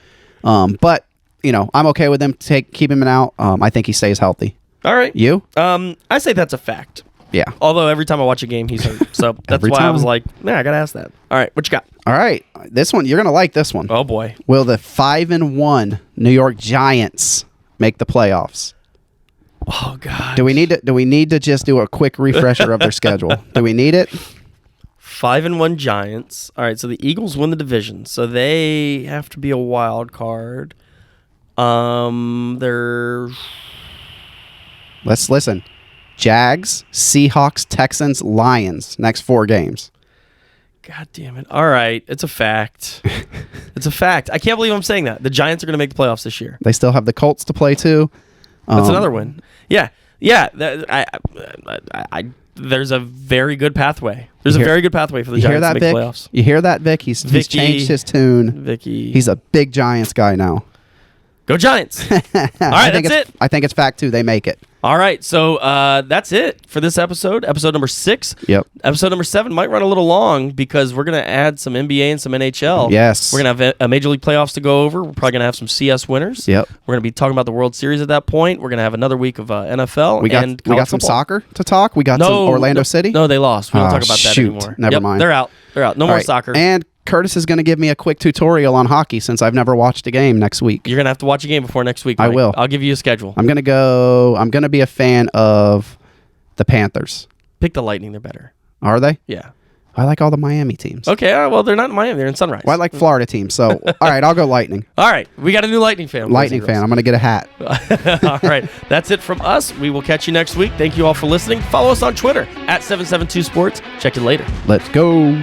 But I'm okay with them keeping him out. I think he stays healthy. All right. You? I say that's a fact. Yeah. Although every time I watch a game, he's hurt. So that's why I was like, I got to ask that. All right. What you got? All right. This one, you're going to like this one. Oh, boy. Will the 5-1 New York Giants make the playoffs? Oh, God. Do we need to just do a quick refresher of their schedule? Do we need it? 5-1 Giants. All right. So the Eagles win the division. So they have to be a wild card. They're... Let's listen. Jags, Seahawks, Texans, Lions. Next 4 games. God damn it. All right. It's a fact. It's a fact. I can't believe I'm saying that. The Giants are going to make the playoffs this year. They still have the Colts to play too. That's another win. Yeah. Yeah. There's a very good pathway. There's a very good pathway for the Giants to make the playoffs. You hear that, Vic? He's changed his tune. Vicky. He's a big Giants guy now. Go Giants. All right, that's it. I think it's fact 2. They make it. All right, so that's it for this episode number 6. Yep. Episode number 7 might run a little long because we're going to add some NBA and some NHL. Yes. We're going to have a Major League playoffs to go over. We're probably going to have some CS winners. Yep. We're going to be talking about the World Series at that point. We're going to have another week of NFL we got some soccer to talk. We got some Orlando City. No, they lost. We don't talk about that anymore. Never mind. They're out. No more soccer. And Curtis is going to give me a quick tutorial on hockey since I've never watched a game next week. You're going to have to watch a game before next week, Mike. I will. I'll give you a schedule. I'm going to be a fan of the Panthers. Pick the Lightning. They're better. Are they? Yeah. I like all the Miami teams. Okay, well, they're not in Miami. They're in Sunrise. Well, I like Florida teams. So, all right, I'll go Lightning. All right, we got a new Lightning fan. Lightning fan. I'm going to get a hat. All right, that's it from us. We will catch you next week. Thank you all for listening. Follow us on Twitter at 772sports. Check you later. Let's go.